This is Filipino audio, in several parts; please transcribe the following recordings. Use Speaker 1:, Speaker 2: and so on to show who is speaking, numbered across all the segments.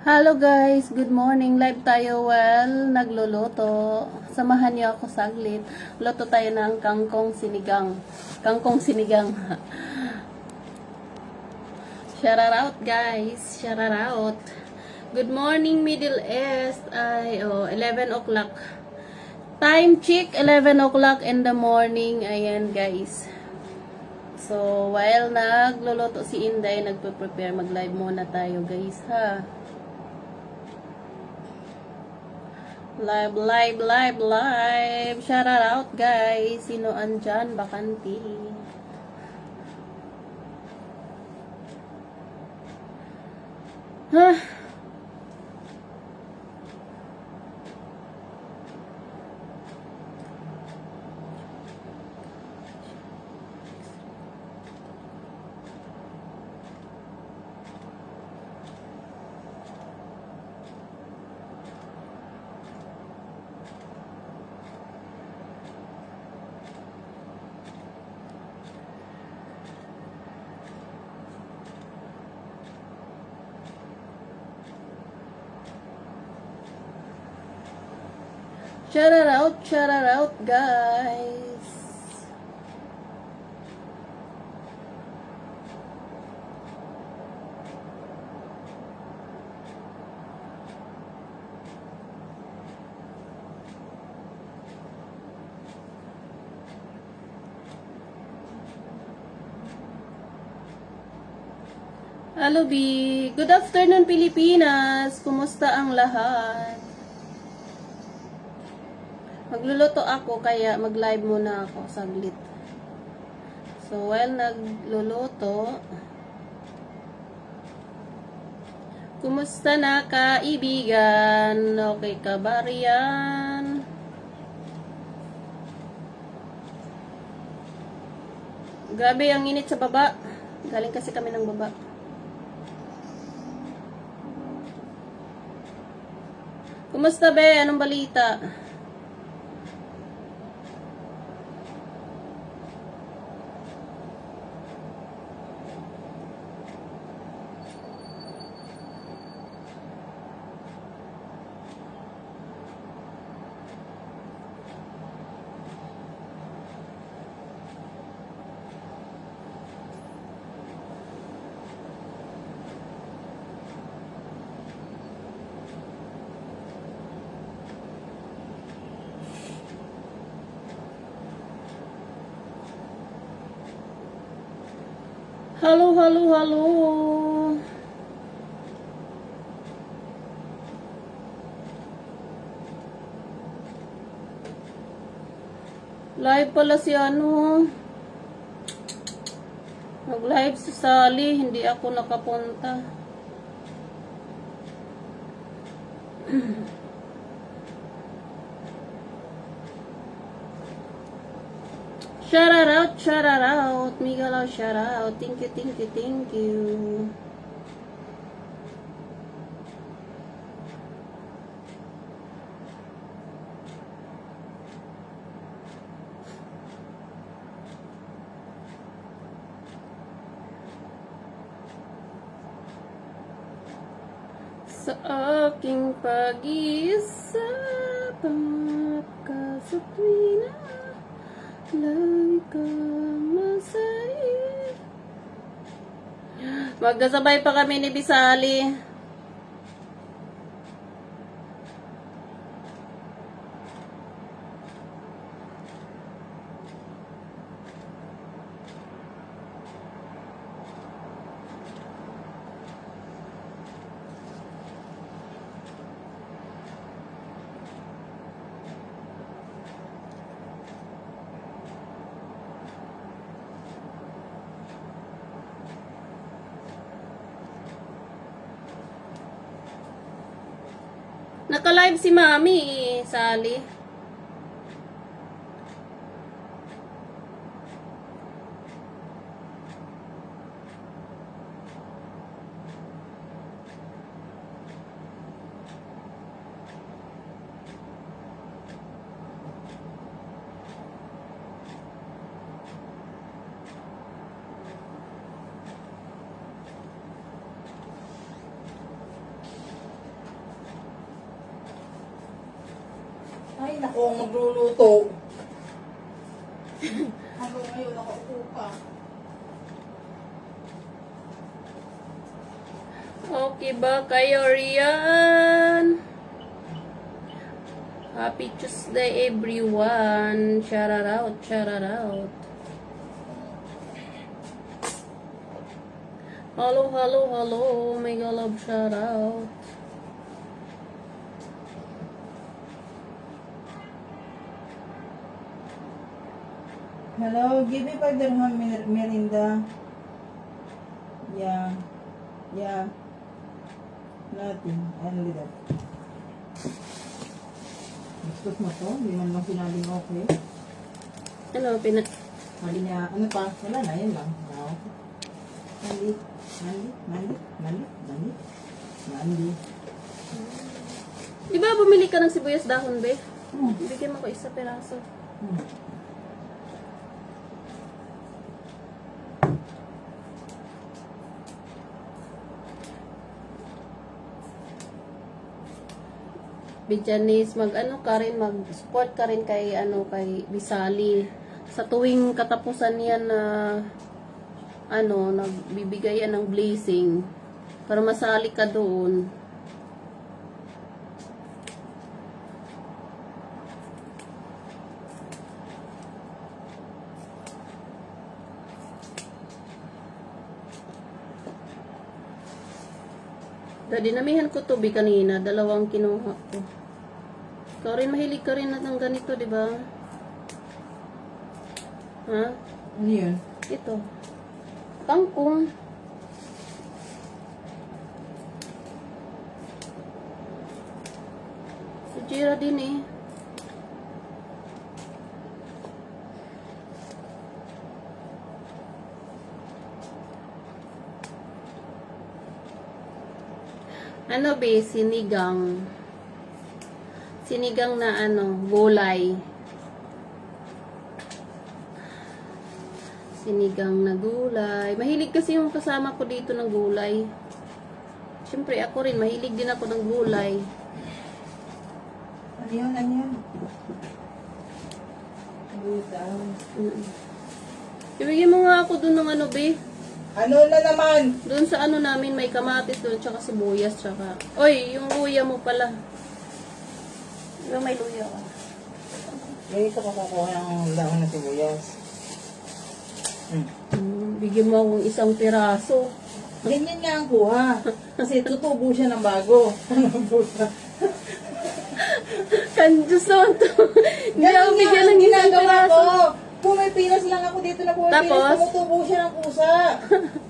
Speaker 1: Hello guys, good morning. Live tayo nagluluto. Samahan niyo ako saglit. Luto tayo ng kangkong sinigang. Kangkong sinigang. Shout out guys. Shout out. Good morning Middle East. 11 o'clock. Time check, 11 o'clock in the morning. Ayan guys. So, while nagluluto si Inday, nagpe-prepare, mag-live muna tayo guys ha. Live. Shout out guys. Sino andyan? Bakanti. Huh? Shout out guys. Hello B. Good afternoon Pilipinas. Kumusta ang lahat? Magluluto ako kaya mag-live muna ako saglit. So while nagluluto, kumusta na kaibigan? Okay ka ba riyan? Grabe ang init sa baba. Galing kasi kami ng baba. Kumusta be? Anong balita? Hello. Live pala si ano. Nag-live si Sally, hindi ako nakapunta. Shout out. Miguel, shout out. Thank you. Sa aking pag-iisa, pagkasatwi na lagi kang masaya. Magkasabay pa kami ni Bisali. Naka-live si Mami, Sally.
Speaker 2: Ay, naku, magluluto. Hanggang ngayon, nakaupo pa.
Speaker 1: Okay ba kayo, Rian? Happy Tuesday, everyone. Shout out, shout out. Hello, hello, hello. Mega love shout out.
Speaker 2: Hello, give me 5 dirham merinda. Yeah. Yeah. Nothing. Only that. Gusto mo to? Hindi man lang sinabing okay.
Speaker 1: Ano,
Speaker 2: Mali niya. Ano pa? Wala na. Yan lang. No. Mandi. Mandi. Mandi. Mandi. Mandi. Mandi.
Speaker 1: Di ba bumili ka ng sibuyas dahon, be?
Speaker 2: Hmm.
Speaker 1: Bigyan mo ko isa peraso.
Speaker 2: Hmm.
Speaker 1: Bijanis, mag-ano ka rin, mag-support ka rin kay, kay Bisali. Sa tuwing katapusan niyan na, nagbibigay yan ng blessing. Para masali ka doon. Dinamihan ko to kanina, 2 kinuha ko. Ikaw rin, mahilig ka rin ng ganito, di ba? Ha?
Speaker 2: Ano yun?
Speaker 1: Ito. Kangkong. Sujira din eh. Ano be, sinigang. Sinigang na gulay. Sinigang na gulay. Mahilig kasi yung kasama ko dito ng gulay. Siyempre ako rin, mahilig din ako ng gulay.
Speaker 2: Ano yun? Ano yun? Butaw.
Speaker 1: Ibigay mo nga ako dun ng be.
Speaker 2: Ano na naman?
Speaker 1: Doon sa namin may kamatis doon, tsaka sibuyas, tsaka... Oy, yung luya mo pala. Diba may luya ka?
Speaker 2: Dito ko kukuha ng dahon na sibuyas.
Speaker 1: Bigyan mo akong isang piraso.
Speaker 2: Ganyan nga ang kuha. Kasi tutubo siya ng bago.
Speaker 1: Kanjus naman to. Hindi ako
Speaker 2: Ganyan
Speaker 1: bigyan
Speaker 2: nga
Speaker 1: ng
Speaker 2: ang
Speaker 1: isang
Speaker 2: ginagawa
Speaker 1: piraso.
Speaker 2: ko. Pumipilas lang ako dito na pumipilas.
Speaker 1: Tapos?
Speaker 2: Tumutubo siya ng kusa.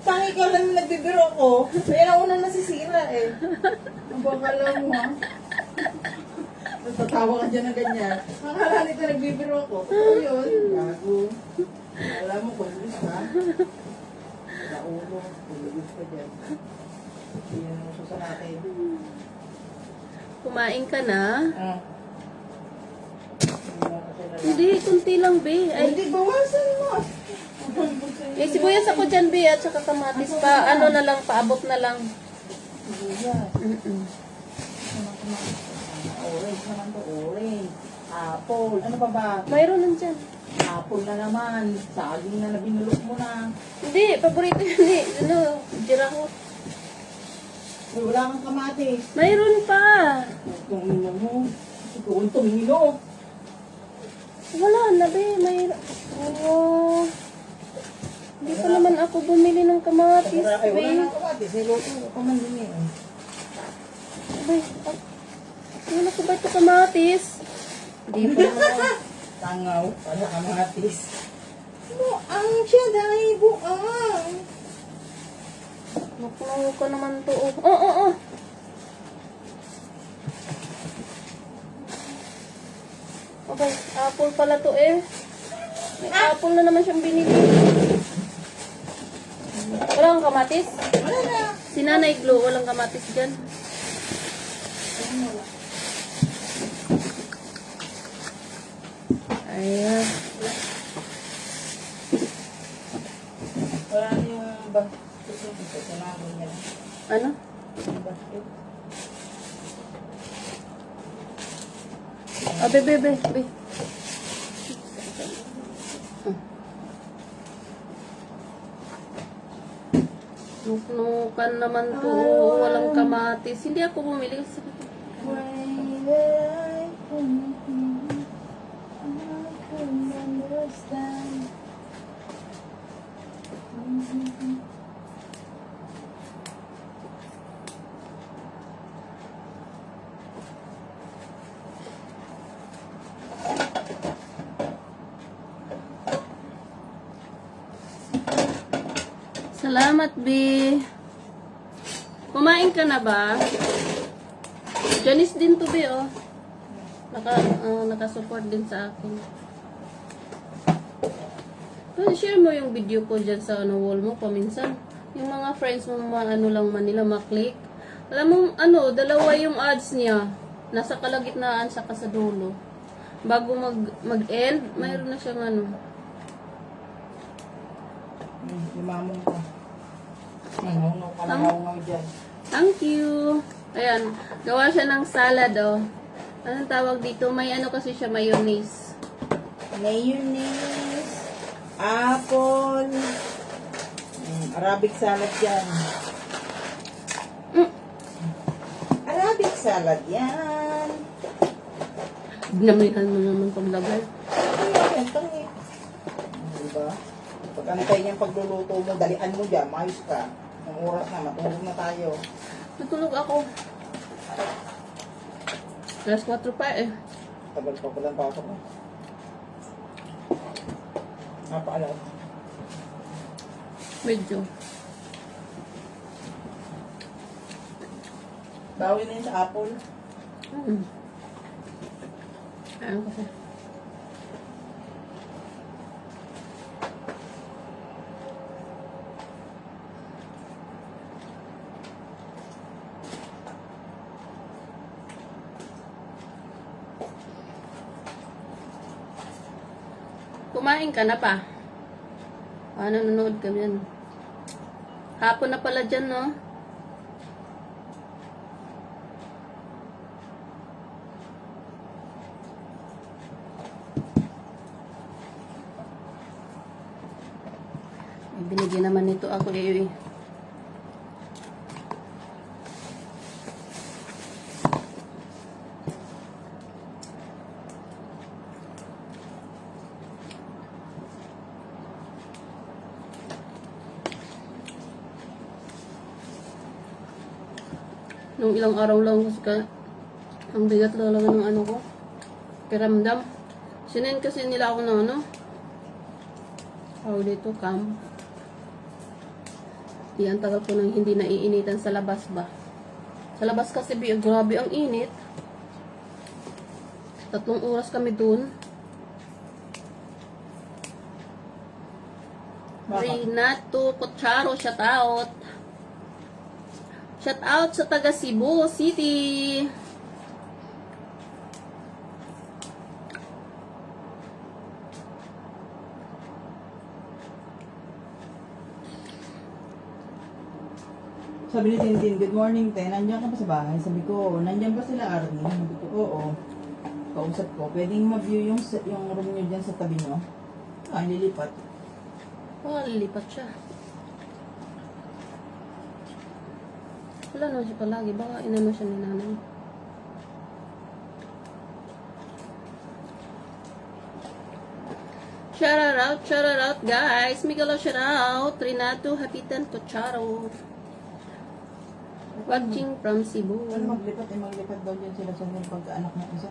Speaker 2: Tangi ka lang nagbibiro ko. Kaya na una nasisira eh. Ang bakala mo ha. Natatawa ka dyan na ganyan. Akala nito nagbibiro ko. Ito yun. Bago. Alam mo, kulis ka. Sa ulo. Kulis ka dyan. Yan ang uso sa natin.
Speaker 1: Kumain ka na?
Speaker 2: Ah.
Speaker 1: Hindi, kunti lang, be. Ay,
Speaker 2: Hindi, bawasan mo.
Speaker 1: may sibuyas ako dyan, be, at saka kamatis pa. Ano na lang, paabot na lang.
Speaker 2: Sibuyas. Orange naman to, orange. Apple. Ano pa ba?
Speaker 1: Mayroon nandyan.
Speaker 2: Apple na naman. Saging na binulok mo na.
Speaker 1: Hindi, paborito yun eh. Jira ko.
Speaker 2: Uy, wala kang kamatis.
Speaker 1: Mayroon pa.
Speaker 2: Itong ino mo. Itong ino.
Speaker 1: Wala na, be. Mayroon. Oh. Hindi pa naman ako bumili ng kamatis,
Speaker 2: Ay, wala
Speaker 1: be.
Speaker 2: nang kamatis. Luto ko man din eh.
Speaker 1: Be, wala ko ba ito kamatis? Hindi pa naman.
Speaker 2: Tangaw. Para kamatis. Buang siya dahil buang.
Speaker 1: Nakuha ko naman to. Oh. Okay, apple pala to eh. May apple na naman siyang binili. Wala kang kamatis?
Speaker 2: Wala na.
Speaker 1: Si Nanay Glo, walang kamatis dyan. Ayan.
Speaker 2: Wala na yung basket. Tinago niya lang.
Speaker 1: Ano?
Speaker 2: Yung basket.
Speaker 1: Ah, be. Nuknukan naman to. Walang kamatis. Hindi ako bumili. Salamat, B. Kumain ka na ba? Janice din to, B, oh. Naka-support din sa akin. Pero share mo yung video ko dyan sa wall mo paminsan. Yung mga friends mo, ano lang man nila, maklik. Alam mo, dalawa yung ads niya. Nasa kalagitnaan sa dulo. Bago mag-end, mayroon na siyang
Speaker 2: Limamong ko. Ano ka na ngaw dyan.
Speaker 1: Thank you. Ayan, gawa siya ng salad, oh. Anong tawag dito? May kasi siya, mayonnaise.
Speaker 2: Mayonnaise. Apple. Arabic salad yan. Arabic salad yan.
Speaker 1: Ginamihan mo naman paglagay.
Speaker 2: Yan, tangi. Diba? Pag antay niyang pagluluto mo, dalian mo dyan, mayos ka. Ang oras na, matulog na tayo.
Speaker 1: Natulog ako. Alas 4 pa eh.
Speaker 2: Tagal pa pala ang pasok mo. Napaalam.
Speaker 1: Medyo.
Speaker 2: Bawi na yun sa apple.
Speaker 1: Ayan kasi. Kumain ka na pa? Nanonood ka yan. Hapon na pala dyan, no? Binigyan naman nito ako eh. Nung ilang araw lang kasi ang bigat talaga ng ko. Kiramdam. Sinend kasi nila ako ng dito, cam. Ang tagal ko nang hindi naiinitan sa labas ba. Sa labas kasi grabe ang init. 3 oras kami dun. Renato Cocharo, shout out. Shout out sa taga Cebu City.
Speaker 2: Sabi ni Tintin, good morning, Te. Nandiyan ka pa sa bahay? Sabi ko, nandiyan ba sila, Arnie? Sabi ko, oo. Kausap ko, pwedeng ma-view yung room nyo dyan sa tabi nyo? Lilipat.
Speaker 1: Lilipat siya. Wala naman siya palagi. Baka inano siya ni nanay. Shout out, guys. Miguel, shout out. Renato Hapitan Cocharo. Watching from Cebu.
Speaker 2: Ano maglipat daw dyan sila sa pagkaanak ng isa.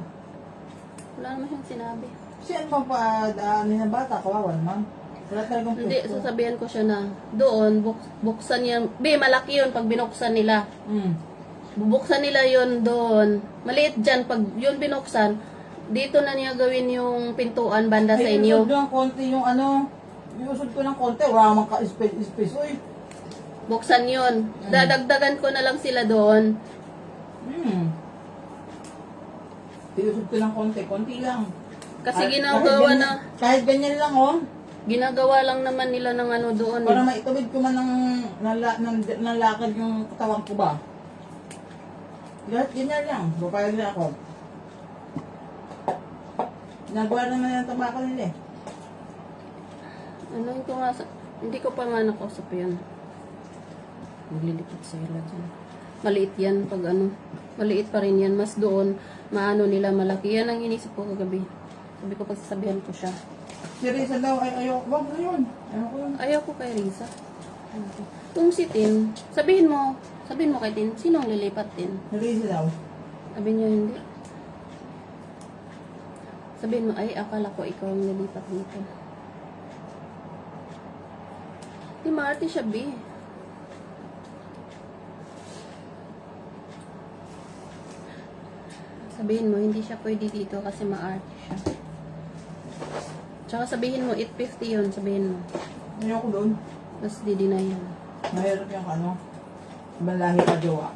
Speaker 1: Wala naman siyang sinabi.
Speaker 2: Siya ang papadaanin ng bata, kawawan, ma'am. Wala talagang
Speaker 1: Hindi, sasabihan ko siya na doon, buksan yan. Malaki yun pag binuksan nila. Bubuksan nila yun doon. Maliit dyan, pag yun binuksan, dito na niya gawin yung pintuan banda sa inyo.
Speaker 2: Iusod ng konti yung iusod ko ng konti, wala mang ka-space. Uy,
Speaker 1: Buksan yun. Dadagdagan ko na lang sila doon.
Speaker 2: iusod ko ng konti lang.
Speaker 1: Kasi ginagawa na,
Speaker 2: Kahit ganyan lang, oh.
Speaker 1: ginagawa lang naman nila ng doon.
Speaker 2: Para maitubid ko man ng lakad yung katawan ko ba? Kahit ganyan lang, papayag na ako. Nagawa naman ng tabako nila eh.
Speaker 1: Ano ko nga sa... Hindi ko pa nga nakausap yun. Maglilipot sila dyan. Maliit yan pag ano. Maliit pa rin yan. Mas doon, maano nila malaki. Yan ang inisip ko kagabi. Sabi ko pagsasabihan ko siya.
Speaker 2: Si Risa daw, ayaw. Wag na yun. Ayaw ko yun.
Speaker 1: Ayaw ko kay Risa. Kung si Tin, sabihin mo kay Tin, sinong lilipat Tin?
Speaker 2: Si Risa daw.
Speaker 1: Sabi niya hindi. Sabihin mo, ay akala ko ikaw ang lilipat dito. Di maarte siya, B. Sabihin mo, hindi siya pwede dito kasi maarte siya. Tsaka sabihin mo, 850 yun, sabihin mo.
Speaker 2: Ayaw ko doon.
Speaker 1: Tapos di-deny yan.
Speaker 2: Mahirap yung ano. Ibang lahi ka jowa.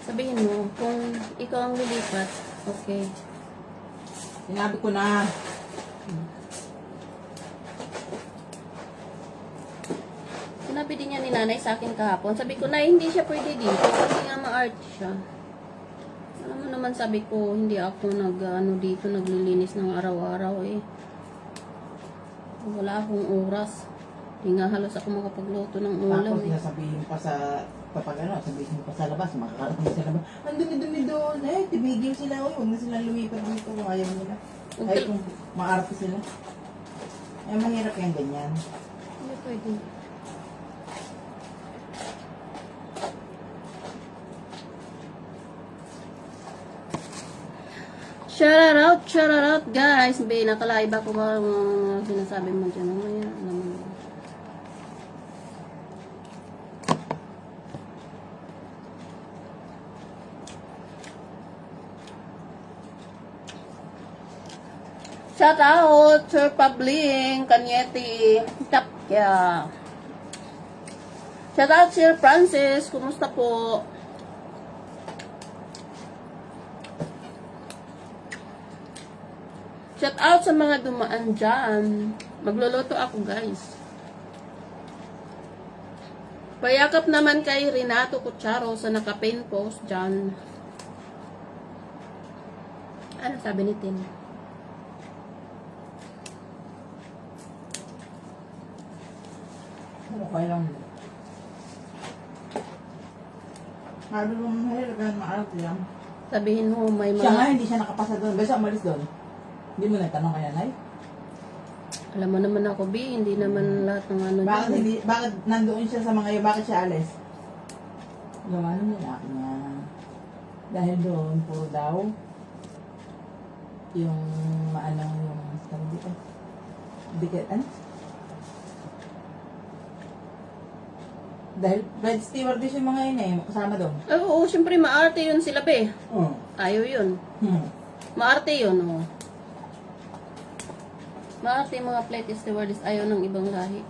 Speaker 1: Sabihin mo, kung ikaw ang lilipat, okay.
Speaker 2: Sinabi ko na.
Speaker 1: Sinabi din niya ni nanay sa akin kahapon. Sabi ko na hindi siya pwede dito kasi nga ma-art siya. Alam mo naman sabi ko, hindi ako dito, naglilinis ng araw-araw eh. Wala akong oras. Hindi nga halos ako makapagluto ng ulam
Speaker 2: Tapos
Speaker 1: eh.
Speaker 2: nasabihin pa sa kapag ano, sabihin pa sa labas, makakarating sa labas. Ang dumi-dumi doon. Eh, tumigil sila. Uy, huwag na silang lumipat dito kung ayaw nila. Ay, kung maarte sila. Eh, mahirap yung ganyan.
Speaker 1: Hindi pwede. Shout out guys. Be, nakalaiba ko ba ang sinasabi mo dyan? Mamaya, alam mo. Shout out Sir Pabling, Kanyeti, Tapia. Shout out Sir Francis, kumusta po? Shout out sa mga dumaan dyan. Magluluto ako guys. Payakap naman kay Renato Cucharo sa naka-pin post dyan. Ano sabi ni Tin?
Speaker 2: Okay lang. Sabi mo, mahirap yan, maarte yan.
Speaker 1: Sabihin mo may
Speaker 2: Siya nga,
Speaker 1: mga...
Speaker 2: hindi siya nakapasa doon. Basta umalis doon. Hindi mo nagtanong kaya, Nay?
Speaker 1: Alam mo naman ako, B, hindi naman lahat ng ano.
Speaker 2: Bakit
Speaker 1: dyan.
Speaker 2: hindi, bakit nandoon siya sa mga iyo? Bakit siya alis? Yung ano niya, niya. Dahil doon, puro daw. Yung maanang yung, tawag dito. Dikit, ano? Dahil bed stewardess yung mga yun eh, kasama doon.
Speaker 1: Oo, syempre maarte yun sila, be.
Speaker 2: Oo.
Speaker 1: Ayaw yun. Maarte yun, oh. Maarte yung mga flight stewardess, ayaw ng ibang lahi.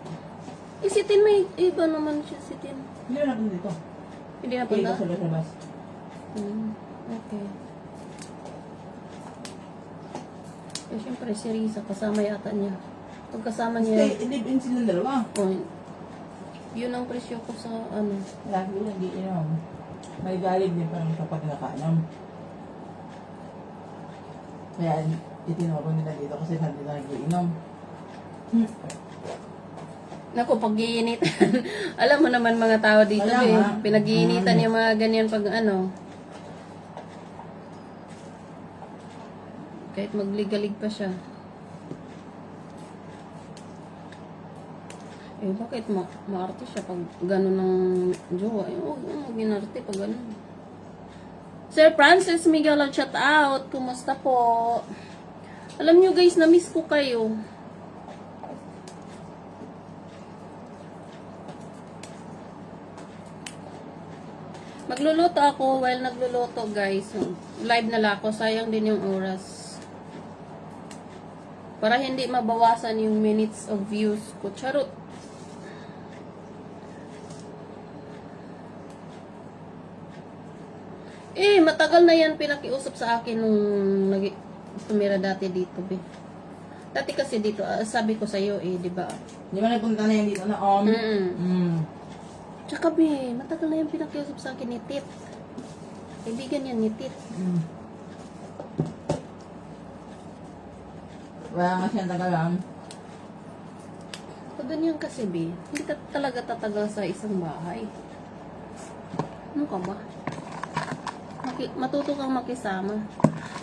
Speaker 1: Eh, si Tin, may iba naman siya, si Tin.
Speaker 2: Hindi na napunta dito.
Speaker 1: Hindi na
Speaker 2: Kaya
Speaker 1: pala.
Speaker 2: sa labas.
Speaker 1: Okay. Eh, syempre si Risa, kasama yata niya. Pag kasama niya,
Speaker 2: Stay, live-in silang dalawa.
Speaker 1: oh, yun ang presyo ko sa ano.
Speaker 2: Lagi lang giinom. May galig din parang kapag nakainom. Kaya itinuro nila dito kasi hindi na nagiinom.
Speaker 1: Naku, pag-iinitan. Alam mo naman mga tao dito,
Speaker 2: Kaya
Speaker 1: eh.
Speaker 2: nga.
Speaker 1: Pinag-iinitan yung mga ganyan pag ano. Kahit magligalig pa siya. Eh, bakit maarte siya pag gano'n ng jowa? Eh, huwag mo ginarte pag gano'n. Sir Francis Miguel, shout out. Kumusta po? Alam nyo guys, na-miss ko kayo. Magluluto ako while nagluluto guys. Live na lang ako. Sayang din yung oras. Para hindi mabawasan yung minutes of views ko. Charot. Eh, matagal na yan pinakiusap sa akin nung tumira dati dito, be. Dati kasi dito, sabi ko sa'yo eh, di ba?
Speaker 2: Di ba nagpunta na yan dito na
Speaker 1: Tsaka, be, matagal na yan pinakiusap sa akin ni Tit. Kaibigan yan ni Tit.
Speaker 2: Wala nga siyang tagalang.
Speaker 1: Pag ganyan kasi, B, hindi ka talaga tatagal sa isang bahay. Ano ka ba? Matuto kang makisama.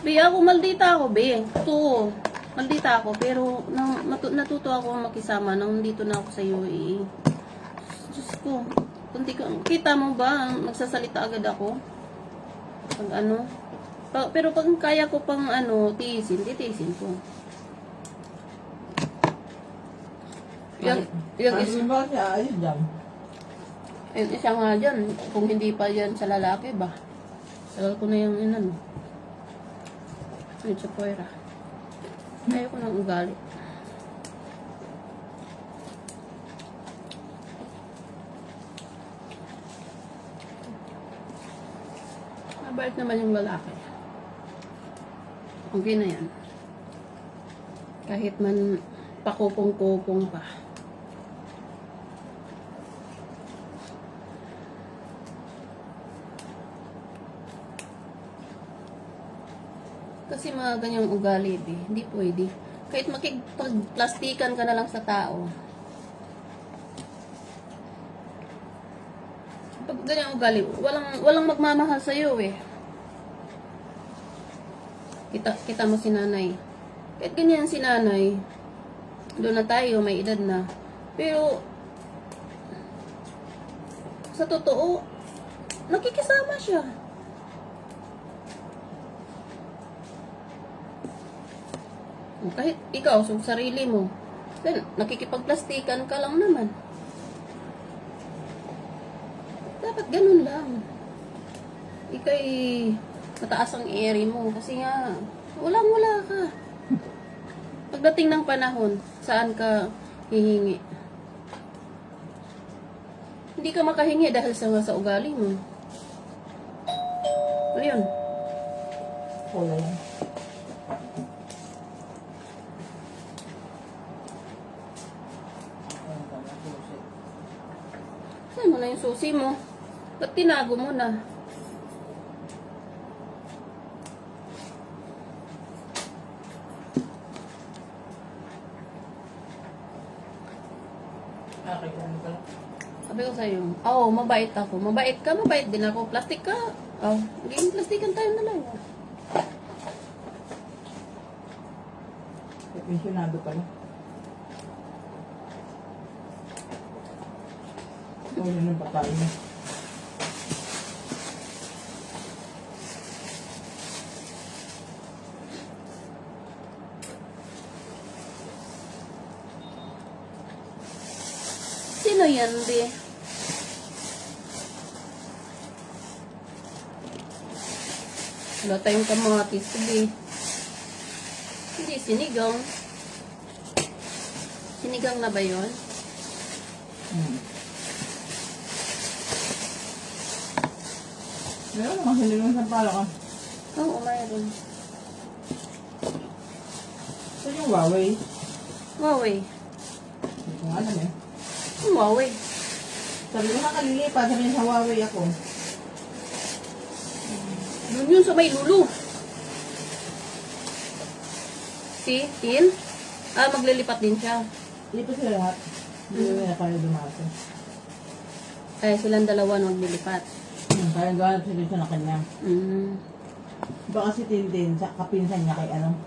Speaker 1: B, ako, maldita ako, B. Totoo. Maldita ako, pero natuto ako makisama nang dito na ako sa UAE. Diyos ko, kita mo ba, nagsasalita agad ako? Pag ano? Pero pag kaya ko pang titiisin ko. Yung
Speaker 2: ba siya? Ayun dyan.
Speaker 1: isa nga dyan, kung hindi pa yan sa lalaki ba? Tagal ko na yung inano. Ayun sa Poira. Ayoko nang ugali. Mabait naman yung lalaki. Okay na yan. Kahit man pakupong-kupong pa. Kasi mga ganyang ugali, hindi pwede. Kahit makipagplastikan ka na lang sa tao. Pag ganyang ugali, walang magmamahal sa iyo eh. Kita mo si nanay. Kahit ganyan si nanay, doon na tayo, may edad na. Pero, sa totoo, nakikisama siya. Kahit ikaw, sa sarili mo, then, nakikipagplastikan ka lang naman. Dapat ganun lang. Ika'y mataas ang ere mo kasi nga, wala ka. Pagdating ng panahon, saan ka hihingi? Hindi ka makahingi dahil sa ugali mo. Ano yun?
Speaker 2: Kulay.
Speaker 1: Saan mo na yung susi mo? Ba't tinago mo na?
Speaker 2: Okay, ano pala?
Speaker 1: Sabi ko sa'yo, mabait ako. Mabait ka, mabait din ako. Plastic ka. Magiging plastikan tayo na lang.
Speaker 2: Pensionado pala. Yun ang pagkain niya.
Speaker 1: Sino yan, be? Wala tayong kamatis, be. Hindi, sinigang. Sinigang na ba yun?
Speaker 2: Meron naman sinigang sa pala ka.
Speaker 1: Oo, mayroon.
Speaker 2: Ito yung Huawei.
Speaker 1: Huawei.
Speaker 2: Hindi ko nga alam eh.
Speaker 1: Huawei.
Speaker 2: Sabi ko na kalilipa, sabi niya sa Huawei ako.
Speaker 1: Doon yun sa may lulu. Si Tin? Maglilipat din siya.
Speaker 2: Lipat sila lahat. Hindi na kaya dumasa.
Speaker 1: Kaya silang dalawa maglilipat.
Speaker 2: Kaya gawin sila siya na kanya. Baka si Tintin, sa kapinsan niya kay ano?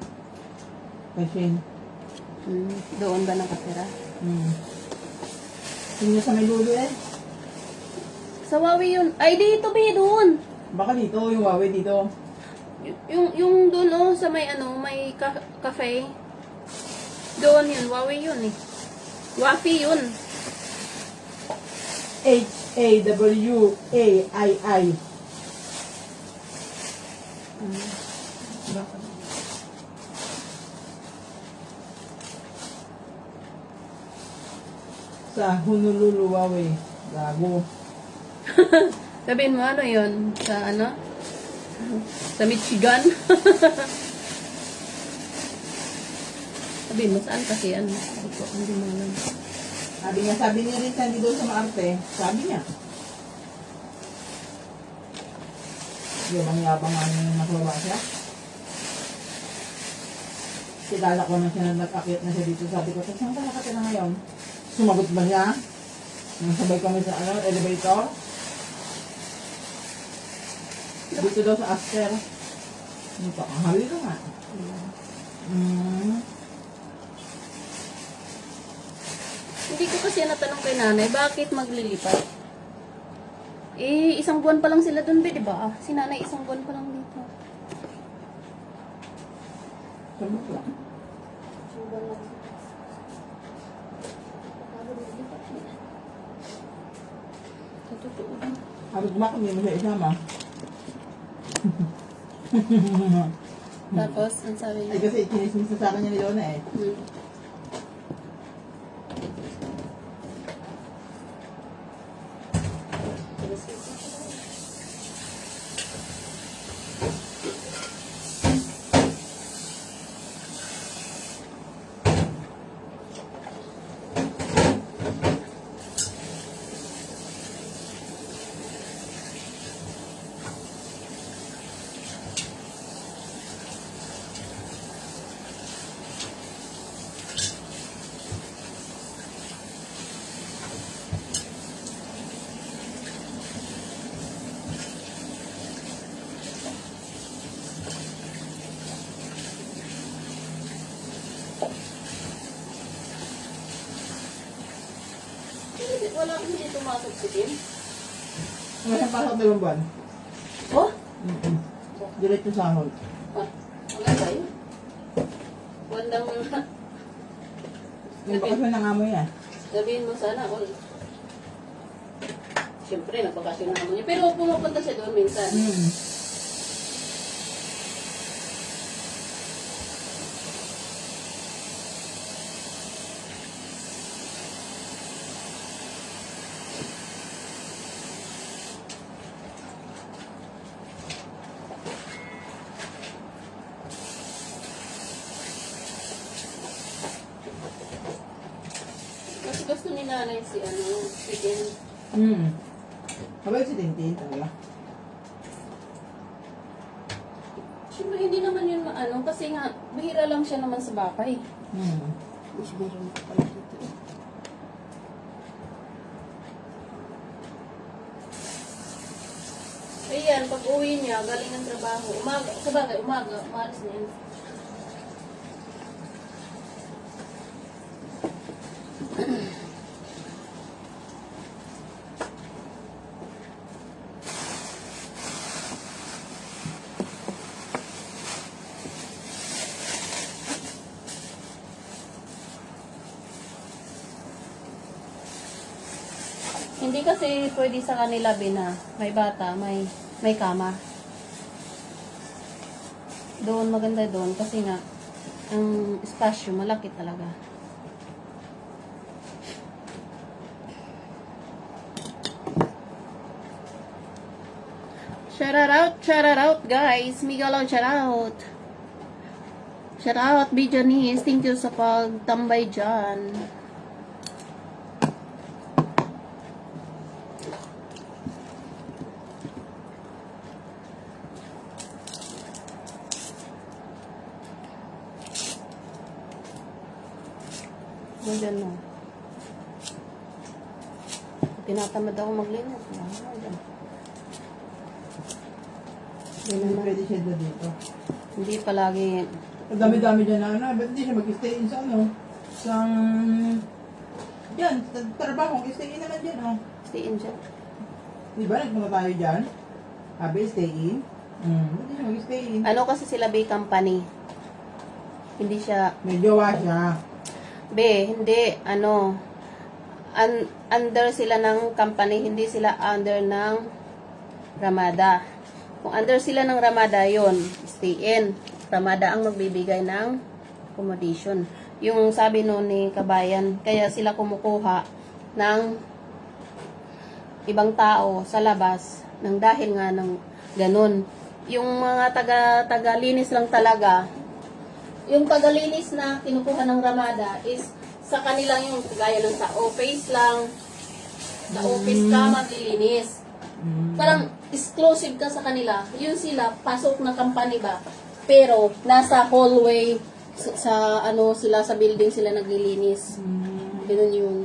Speaker 2: Kay Shane.
Speaker 1: Doon ba nakatira?
Speaker 2: Sino sa may lulo eh?
Speaker 1: Sa Huawei yun. Ay, dito ba doon?
Speaker 2: Baka dito, yung Huawei dito.
Speaker 1: Yung doon sa may may cafe. Doon yun, Huawei yun eh. Wafi yun.
Speaker 2: H-A-W-A-I-I. Sa Honolulu, Huawei. Gago.
Speaker 1: Sabihin mo ano yun? Sa Sa Michigan? Sabihin mo, saan kasi hindi mo alam.
Speaker 2: Sabi niya rin sa doon sa Maarte. Sabi niya. Yung ang yabang ano yung nakuha siya. Kilala ko na siya na nag-akit na siya dito. Sabi ko, saan ka nakatira ngayon? Sumagot ba siya? Nasabay kami sa elevator. Dito daw sa Aster. Dito, hali ka nga.
Speaker 1: Hindi ko kasi natanong kay nanay, bakit maglilipat? Eh, isang buwan pa lang sila dun, di ba? Si nanay isang buwan pa lang dito.
Speaker 2: Sabi ko,
Speaker 1: Isang buwan lang. Sa totoo lang.
Speaker 2: sabi ko, bakit hindi mo siya isama?
Speaker 1: Tapos, ang sabi
Speaker 2: Ay,
Speaker 1: niya,
Speaker 2: kasi chinismis na sa akin niya ni Lona eh.
Speaker 1: Wala, hindi tumasok si Tim.
Speaker 2: Wala siyang pasok 2 buwan.
Speaker 1: Oh?
Speaker 2: Diretso sahod.
Speaker 1: Ah, wala ba yun? Wandang,
Speaker 2: Yung bakasyon ng amo yan.
Speaker 1: sabihin mo sana, all. Siyempre, nagbakasyon na naman niya. Pero pumupunta siya doon minsan. Kasi gusto ni nanay si chicken.
Speaker 2: Habang si Tintin talaga.
Speaker 1: Siyempre, hindi naman yun kasi nga, mahira lang siya naman sa bakay. Mas meron pa pala dito. Ayan, pag uwi niya, galing ng trabaho. Umaga, sabagay, umalis na yun. Hindi kasi pwede sa kanila bina. May bata, may kama. Doon maganda doon kasi nga ang espasyo malaki talaga. Shout out guys. Miguel, shout out. Shout out Bijanis. Thank you sa pagtambay dyan. Diyan no. Tinatamad ako maglinis.
Speaker 2: Hindi pwede siya doon dito.
Speaker 1: Hindi palagi.
Speaker 2: Ang dami-dami dyan na ba't hindi siya mag-stay in sa sa dyan, trabaho, stay in naman dyan,
Speaker 1: Stay in dyan.
Speaker 2: Di ba, nagpunta tayo dyan? Sabi, stay in. Ba't hindi siya mag-stay in?
Speaker 1: Ano kasi sila B company? Hindi siya
Speaker 2: May jowa siya.
Speaker 1: hindi, under sila ng company, hindi sila under ng Ramada. Kung under sila ng Ramada, yon stay in. Ramada ang magbibigay ng accommodation. Yung sabi noon ni Kabayan, kaya sila kumukuha ng ibang tao sa labas ng dahil nga ng ganun. Yung mga taga-linis lang talaga, yung tagalinis na kinukuha ng Ramada is sa kanilang yung gaya ng sa office lang. Sa office ka maglilinis. Parang exclusive ka sa kanila. Yun sila, pasok na company ba? Pero nasa hallway sa ano sila sa building sila naglilinis. Ganun yun.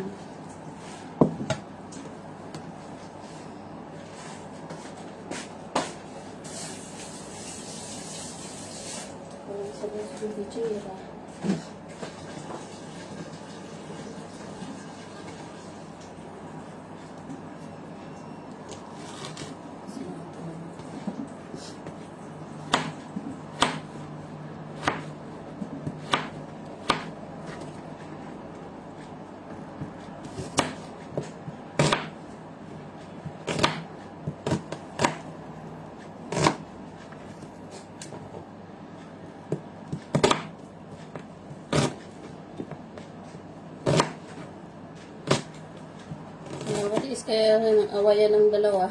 Speaker 1: Is kaya awayan ng dalawa.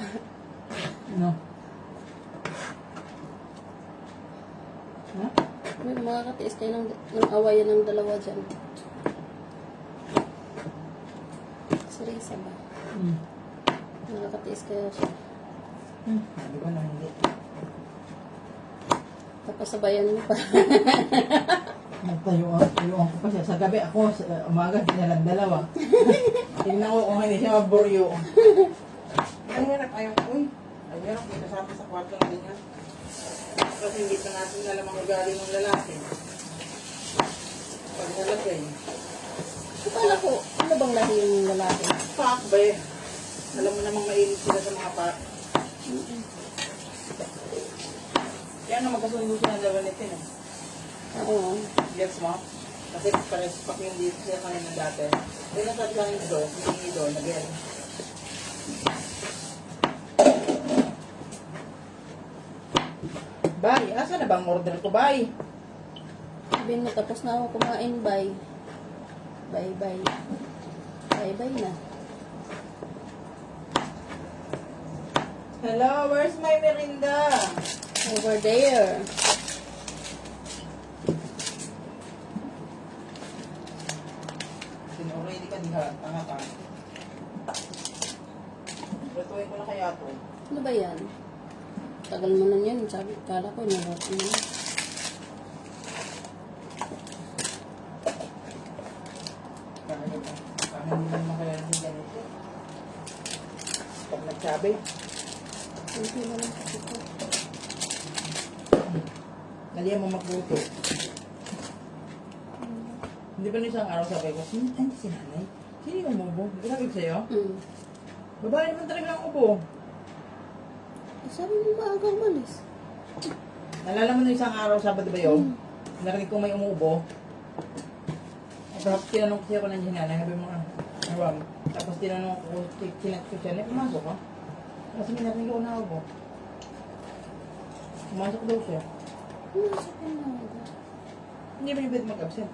Speaker 2: No. Ha?
Speaker 1: May mga katiis kayo ng awayan ng dalawa dyan. Si Risa ba? Nakakatiis kaya siya.
Speaker 2: Sabi ko na hindi.
Speaker 1: Tapos sabayan mo pa.
Speaker 2: Nagtayuan ko pa siya. Sa gabi ako, sa umaga, dinalang dalawa. Tingnan ko kung hindi siya maburyo. Ang hirap, ayaw ko. Ang hirap, may kasama sa kwarto na din yan. Kasi hindi pa natin alam ang ugali ng lalaki. Pag nalagay.
Speaker 1: Akala ko, ano bang lahi yung lalaki?
Speaker 2: Pak ba eh? Alam mo namang mainit sila sa mga pak. Kaya nga magkasundo siya ng dalawa nito eh.
Speaker 1: Oo.
Speaker 2: Gets mo? Kasi pares pak yung dito siya kanina dati. Kaya nasabi lang yung do, hindi do, nag-el. Bay, asa na bang order ko, Bay?
Speaker 1: Sabihin mo, tapos na ako kumain, bye. Bye, bye. Bye, bye na.
Speaker 2: Hello, where's my merinda?
Speaker 1: Over there.
Speaker 2: Already ka diha, tanga ka. Lutuin ko na kaya to.
Speaker 1: Ano ba yan? Tagal mo na yan. Sabi, kala ko, naluto mo na.
Speaker 2: Kaya hindi naman kaya hindi ganito. Pag nagsabi,
Speaker 1: Hindi mo lang kasi ko.
Speaker 2: naliyan mo magluto. Hindi ba na isang araw sabi ko, sino si nanay? Sino yung umubo? Hindi ko sabi ko sa'yo? Babae naman talaga ang ubo.
Speaker 1: Sabi mo maaga umalis.
Speaker 2: Nalala mo na isang araw, Sabado ba yun? Narinig ko may umubo. At tapos tinanong ko siya kung nandiyan nanay. Sabi mo, tapos tinanong ko, sinat ko siya, pumasok ka? Kasi may narinig ko na ubo. Pumasok daw siya.
Speaker 1: Ano sa pinagawa?
Speaker 2: Hindi ba yung pwede mag-absent?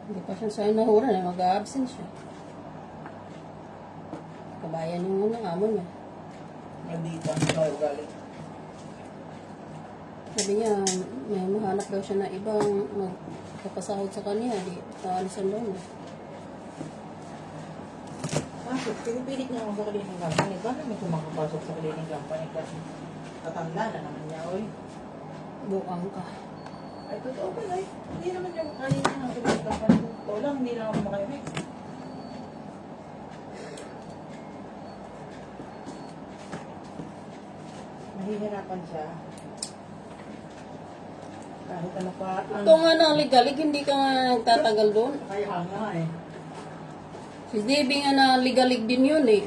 Speaker 1: Hindi pa siya sa'yo nahura na mag-absent siya. Kabayan yung ano, amo niya.
Speaker 2: Maldita, ikaw ugali.
Speaker 1: Sabi niya, may mahanap daw siya na ibang magpapasahod sa kanya. Di, paalisan daw niya.
Speaker 2: Bakit? Pinipilit niya ako sa kalining company. Bakit may kumakapasok sa kalining company? Kasi tatanda na naman niya, oy.
Speaker 1: Bukang ka.
Speaker 2: Ay, totoo ba, ay? Hindi naman yung kalining ng kalining company. Totoo lang, hindi lang ako makayamig. Nahihirapan siya. Kahit ano pa.
Speaker 1: Ito nga naligalig, hindi ka nga nagtatagal doon.
Speaker 2: Kaya nga eh.
Speaker 1: Si Debbie nga naligalig din yun eh.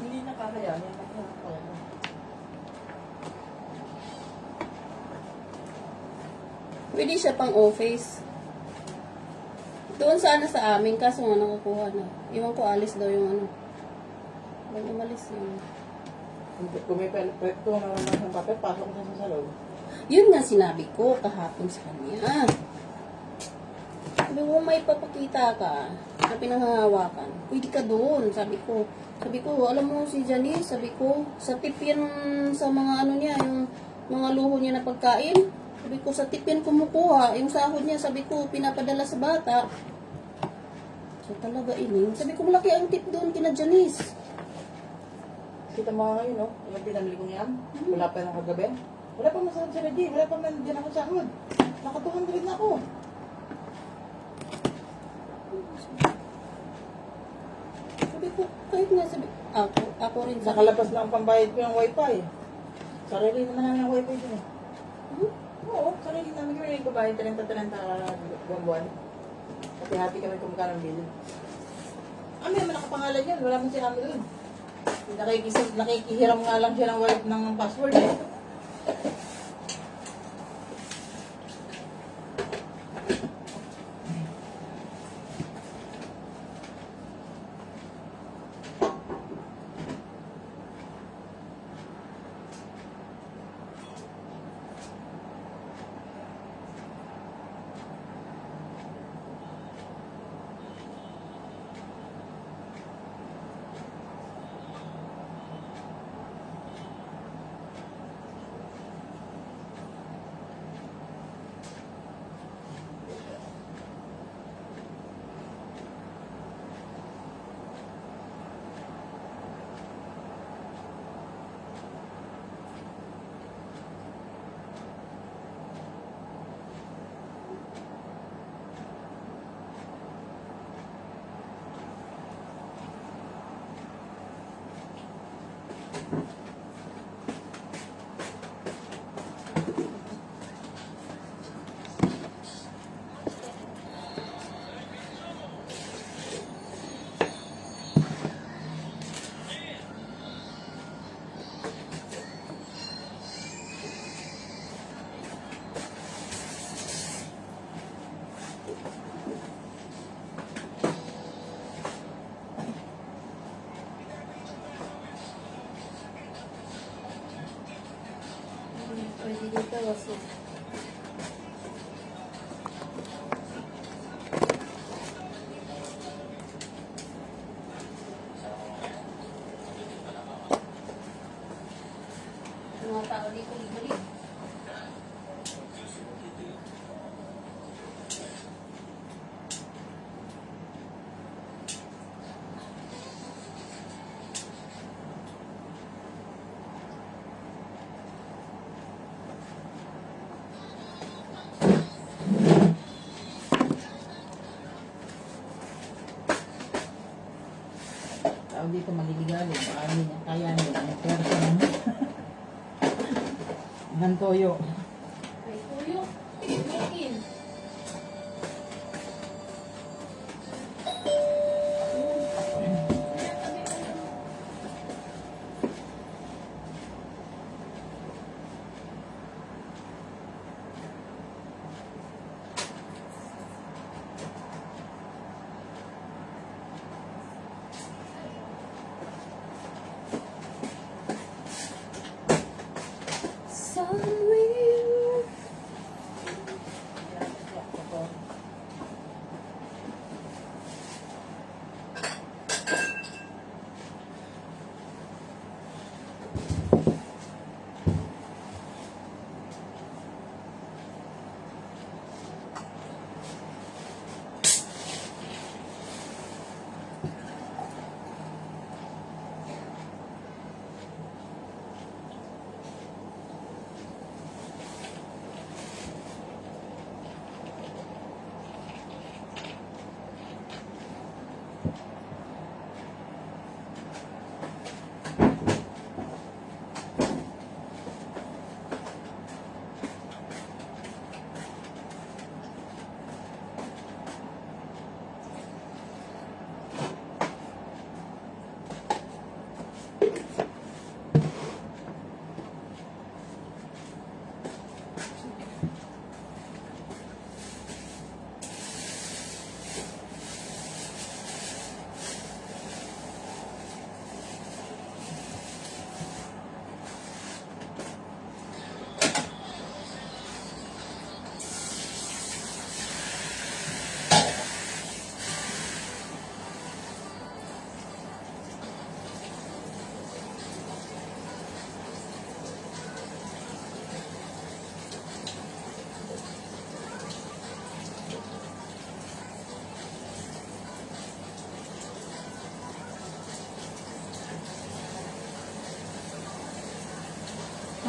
Speaker 2: Hindi na kakayanin.
Speaker 1: Pwede siya pang office. Doon sana sa amin, kaso nga nakakuha na. Iwan ko alis daw yung ano. Ba't umalis yun?
Speaker 2: Kung may pwede naman ng papel, pasok ko sa salon.
Speaker 1: Yun nga sinabi ko kahapon sa kanya. Sabi ko, may papakita ka na pinanghahawakan. Pwede ka doon, sabi ko. Sabi ko, alam mo si Janice, sabi ko, sa tip yan sa mga ano niya, yung mga luho niya na pagkain. Sabi ko, sa tip yan kumukuha. Yung sahod niya, sabi ko, pinapadala sa bata. So talaga ini. Sabi ko, malaki ang tip doon kina Janice.
Speaker 2: Kita mo nga ngayon, no? Yung pinamili ko niyan, wala pa ng kagabi. Wala pa masahod sa G. Wala pa man din ako sahod. Naka 200 na ako.
Speaker 1: Sabi ko, kahit nga sabi, ako rin sabi.
Speaker 2: Nakalabas lang ang pambayad ko ng wifi. Sarili naman namin ang wifi din eh.
Speaker 1: Hmm?
Speaker 2: Oo, sarili namin kami nagbabayad 30-30 buwan-buwan. Hati-hati kami kung magkano ang bill. Ano naman nakapangalan yun, wala mong sinami doon. Nakikihiram nga lang siya ng wallet ng password eh.
Speaker 1: Pwede dito, waso. Mga tao dito, libre.
Speaker 2: Tao dito maliligalig. Paano niya? Kaya niya. Ang pwersa naman. Ang toyo.
Speaker 1: Ay, tuyo. Makin. Sun will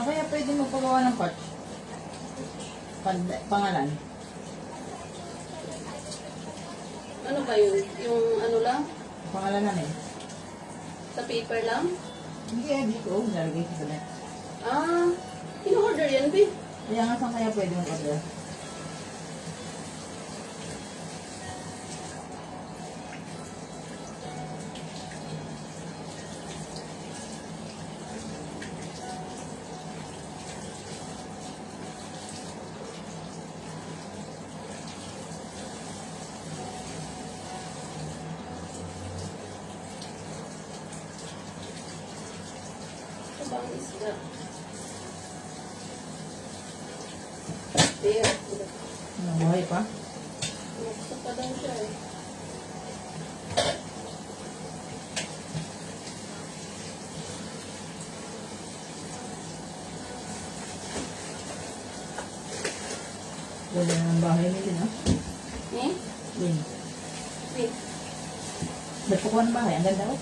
Speaker 2: kaya pwede magpagawa ng patch? Pangalan?
Speaker 1: Ano ba yun? Yung ano lang?
Speaker 2: Pangalanan eh.
Speaker 1: Sa paper lang?
Speaker 2: Hindi dito. Nalagay sa net.
Speaker 1: Ah, in-order yan, Bi.
Speaker 2: Kaya nga saan kaya pwede mag-order?
Speaker 1: Ito ba ang isda? There.
Speaker 2: Buhay pa?
Speaker 1: Gusto pa daw siya eh.
Speaker 2: Ganda na ng bahay nila, no?
Speaker 1: Eh?
Speaker 2: Yun.
Speaker 1: Wait.
Speaker 2: Ba't po ng bahay? Ang ganda ko.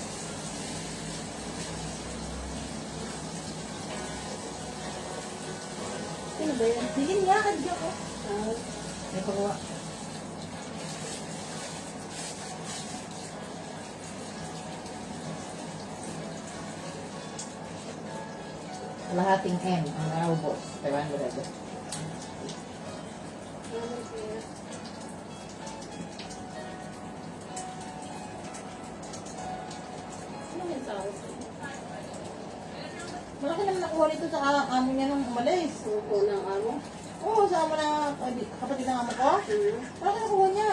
Speaker 1: Ano ba yan?
Speaker 2: Sige niya, kadya ko.
Speaker 1: Ah,
Speaker 2: May pagawa. Kalahating M ang naubos. 500.
Speaker 1: ano ba yan? Ano yung tawag?
Speaker 2: Malaki naman nakuha nito sa amo niya nung umalis.
Speaker 1: Suko ng amo?
Speaker 2: Oo, sa amo na kapatid ng amo ko.
Speaker 1: Hmm.
Speaker 2: Malaki nakuha niya.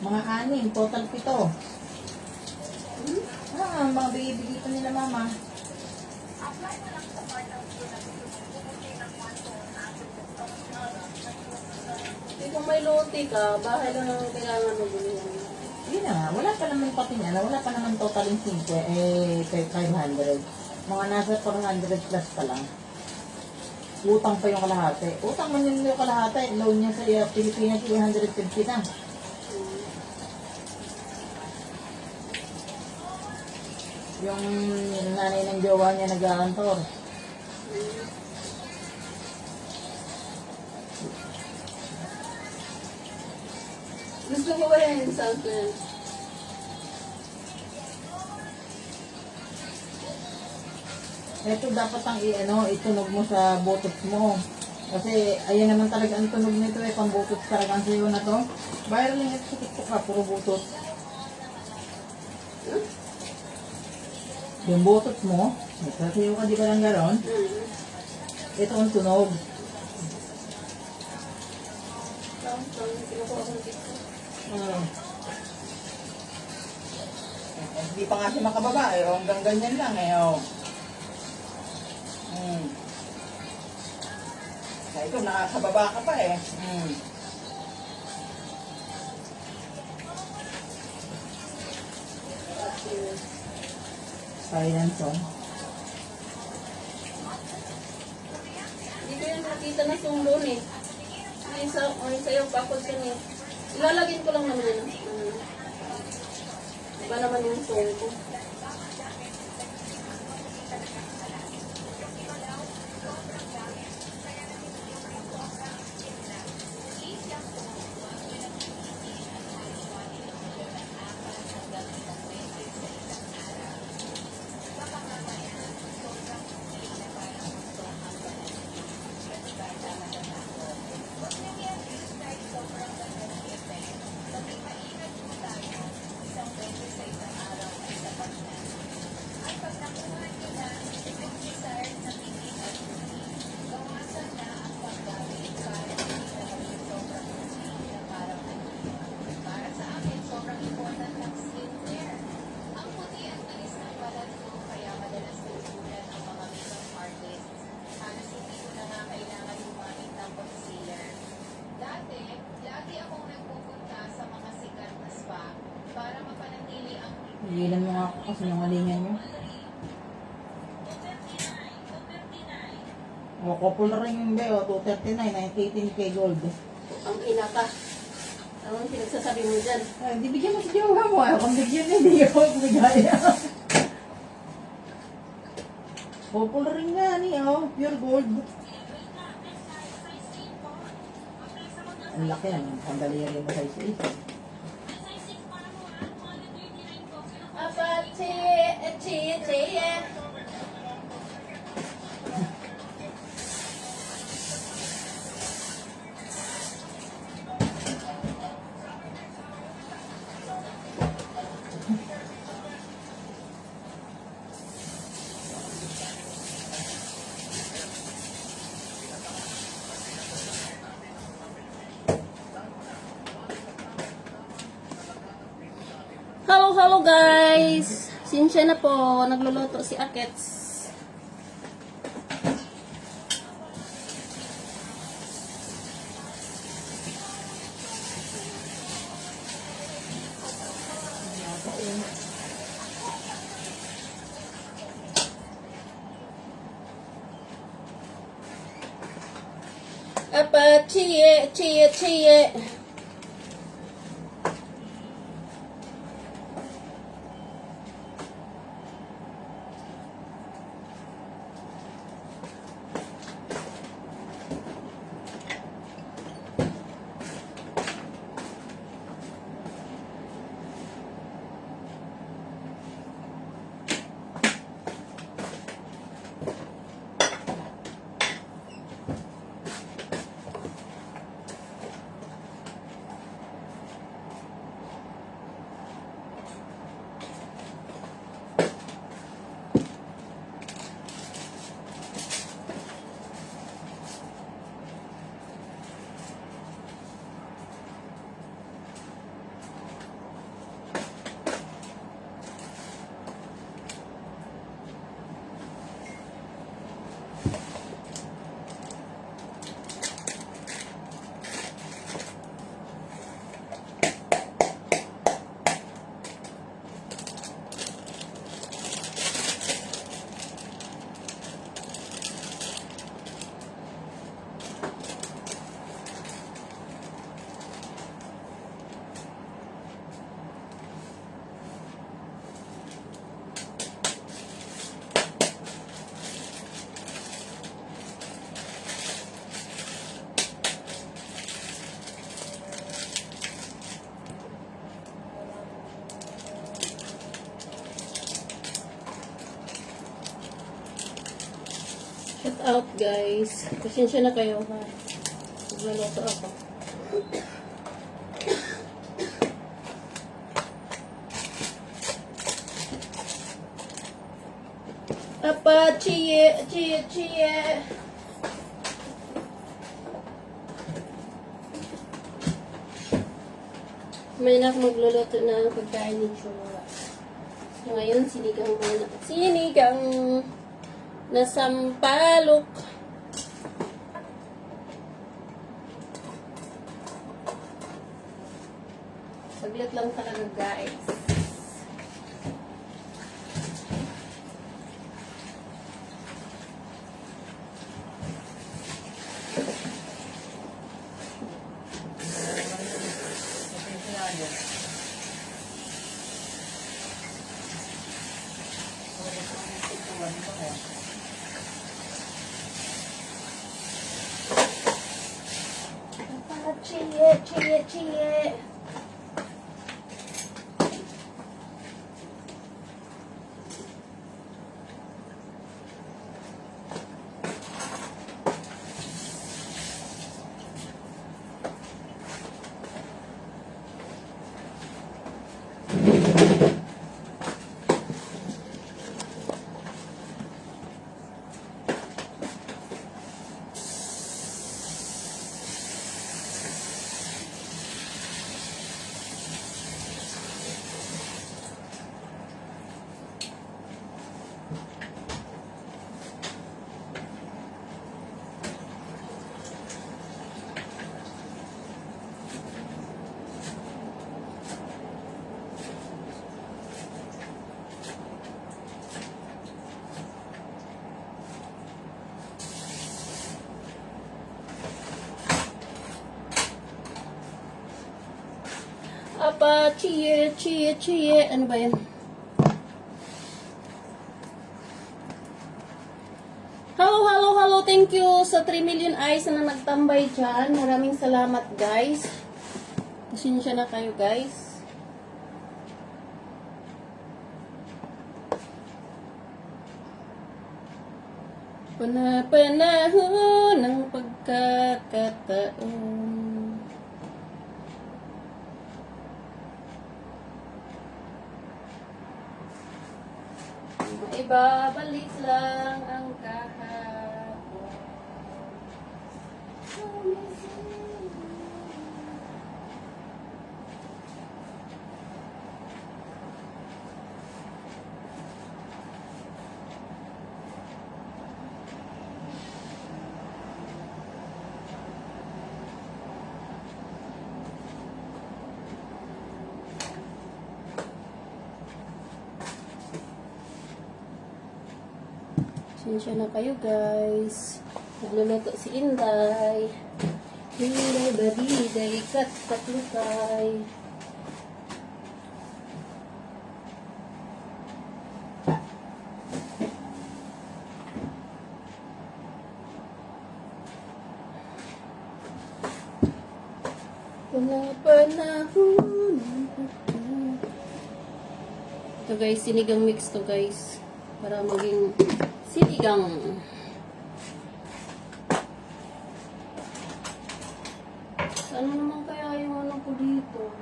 Speaker 2: Mga 6, total 7. Mga bigay-bigay pa nila mama.
Speaker 1: Eh, kung may lote ka, bahay lang ang kailangan mo bilihan.
Speaker 2: Yun na nga, wala pa naman pati niya, wala pa naman totaling 5, 500. Mga nasa 400 plus pa lang. Utang pa yung kalahati. Utang man yun yung kalahati. Loan niya sa Pilipinas, 350 na. Yung nanay ng jowa niya nag-aantor.
Speaker 1: Gusto ko ba yan sa akin?
Speaker 2: Ito dapat ang itunog mo sa butot mo. Kasi ayan naman talaga ang tunog nito eh, pang butot talaga ang sayo na to. Viral lang ito sa TikTok ha, puro butot. Yung butot mo, nagsasayo ka di ba lang garon? Ito ang tunog.
Speaker 1: Kinukuha ko ng TikTok.
Speaker 2: Hindi pa nga siya makababa eh, hanggang ganyan lang eh. Oh. Kaya ito, nakakababa ka pa eh. Silence on.
Speaker 1: Hindi ko yan nakita na sumbon eh. May sayo pa ako dyan eh. Ilalagin ko lang naman yun. Iba naman yung song ko.
Speaker 2: Higilan mo nga ako kasi nangalingan nyo. O, couple ring yung Beo, 239, 18K gold.
Speaker 1: Ang ina ka. Anong pinagsasabi mo dyan?
Speaker 2: Ay, hindi bigyan mo si Jowa mo. Ayaw kang bigyan eh. Hindi ako bigaya. Purple ring nga ni, oh. Pure gold. Ang laki naman. Sandali yan mo size 8.
Speaker 1: Hello guys! Sinsya na po, nagluluto si Akets. Apa, chiye, chiye, chiye. Shout out guys. Pasensya na kayo ha. Nagluluto ako. Apa, chiye, chiye, chiye. May na ako magluluto ng pagkain ni Chua. So ngayon, sinigang muna. Sinigang na sampalok. Saglit lang talaga guys. Chiye, chiye, chiye. Apa, chiye, chiye, chiye. Ano ba yan? Hello, hello, hello. Thank you sa 3 million eyes na nagtambay dyan. Maraming salamat, guys. Pasensya na kayo, guys. Panahon ng pagkakataon. Ibabalik lang ang kahapon. Pasensya na kayo, guys. Nagluluto si Inday. Inday, baliday, katlukay. Panahon. Ito, guys, sinigang mix to, guys. Para maging sinigang. Ano naman kaya yung ano ko dito?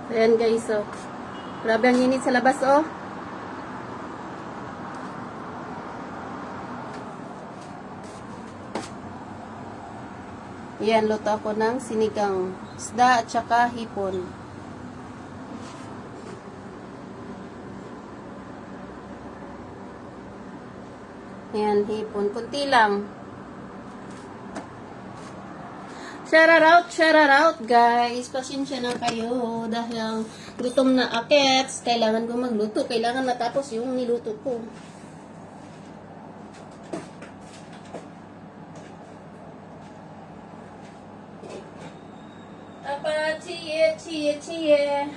Speaker 1: Ayan, guys, oh. Grabe ang init sa labas, oh. Ayan, luto ako ng sinigang isda at saka hipon. Ayan, hipon. Kunti lang. Shout out, guys. Pasensya na kayo dahil ang gutom na akets. Kailangan ko magluto. Kailangan matapos yung niluto ko. Apa, chiye, chiye, chiye.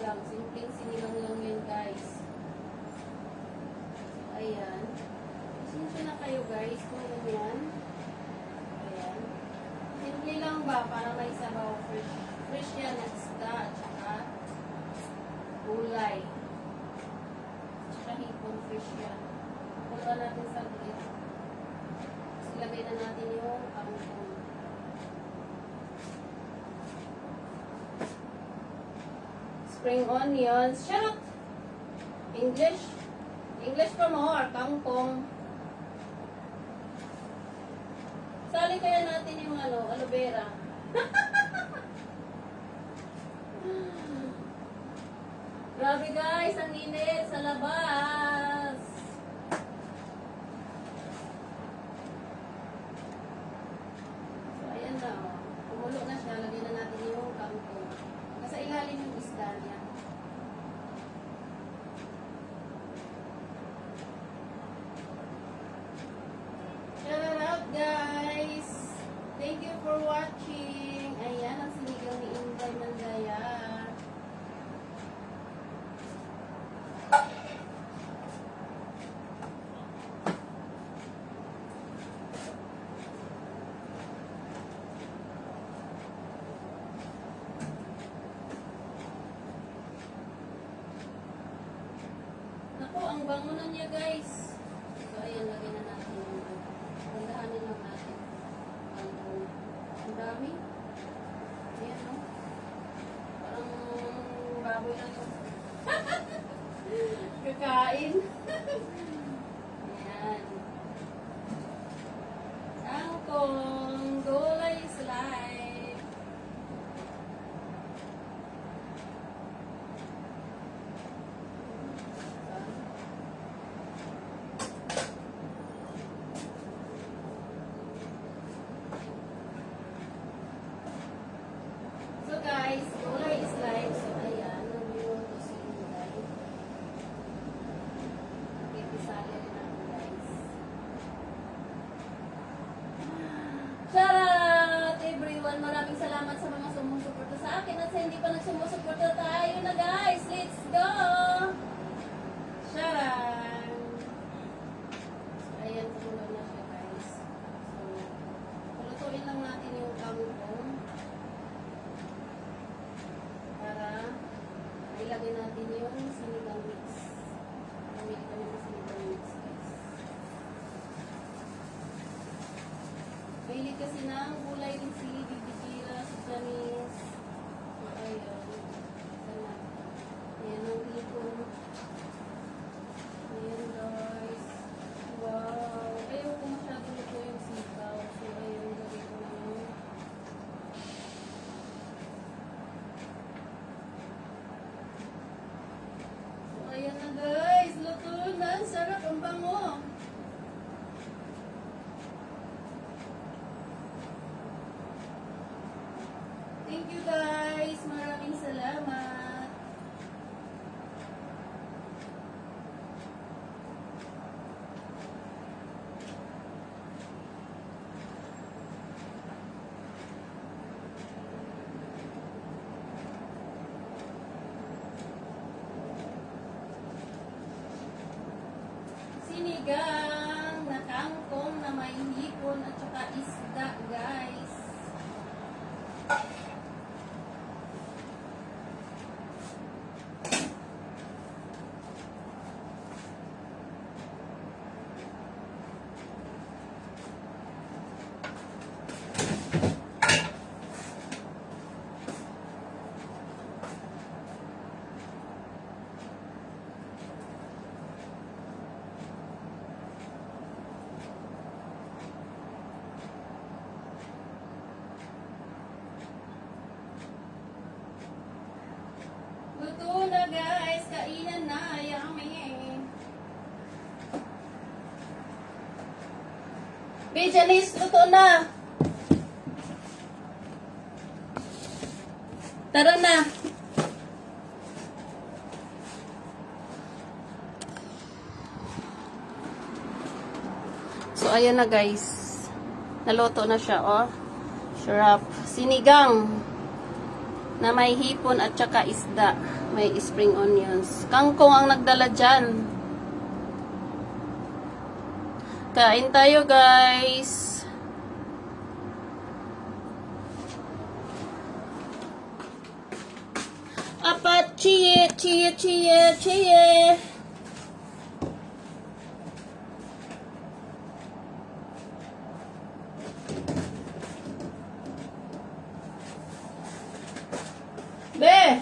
Speaker 1: lang. Simpleng sinigang lang yan, guys. Ayan. Pasensya na kayo, guys, kung ganyan. Ayan. Simple lang ba para may sabaw? Fresh, fresh yan at isda at saka gulay. Tsaka hipon, fresh yan. Pulutan natin sa gulay. Ilagay na natin yung kangkong. Spring onions. Shut up! English. English pa more. Kangkong. Sali kaya natin yung aloe vera. Grabe guys, ang init sa labas. So ayan na oh. Kumulo na siya, lagyan na natin yung kangkong. Nasa ilalim yung isda niya. Shout out guys! Thank you for watching. Ayan ang sinigang ni Inday Mandaya. Naku, ang bango na niya guys. So ayan, lagyan na natin yung gandahanin lang natin. Ang dami. Ayan no. Parang baboy lang yung kakain. Ayan. Kangkong, gulay is life. So guys, gulay is life. So ayan, nagluluto si Inday. Ipisali rin ako guys. Shout out everyone! Maraming salamat sa mga sumusuporta sa akin at sa hindi pa nagsumusuporta tayo na guys. Let's go! Shout out! So ayan, kumulo na siya guys. So, pulutuin lang natin yung kangkong. Para ilagay natin yung sinigang mix. Pamili kami ng sinigang mix guys. Mahilig kasi ng gulay din si Bibikira, si Janice. So, ayun. Sana. Ayan ang hipon. Ayan guys. Wow. Ayaw ko masyado nito yung sitaw. So, ayun. Gawin ko na yung ayan na guys, luto na. Ang sarap, ang bango. Thank you guys. Maraming salamat. Sinigang na kangkong na may hipon at saka isda guys. Luto na guys, kainan na, yummy. Janice, luto na. Tara na. So ayan na guys. Naluto na siya, oh. Sarap. Sinigang. na may hipon at saka isda. May spring onions. Kangkong ang nagdala dyan. Kain tayo, guys. Apat, chiye, chiye, chiye, chiye. Be!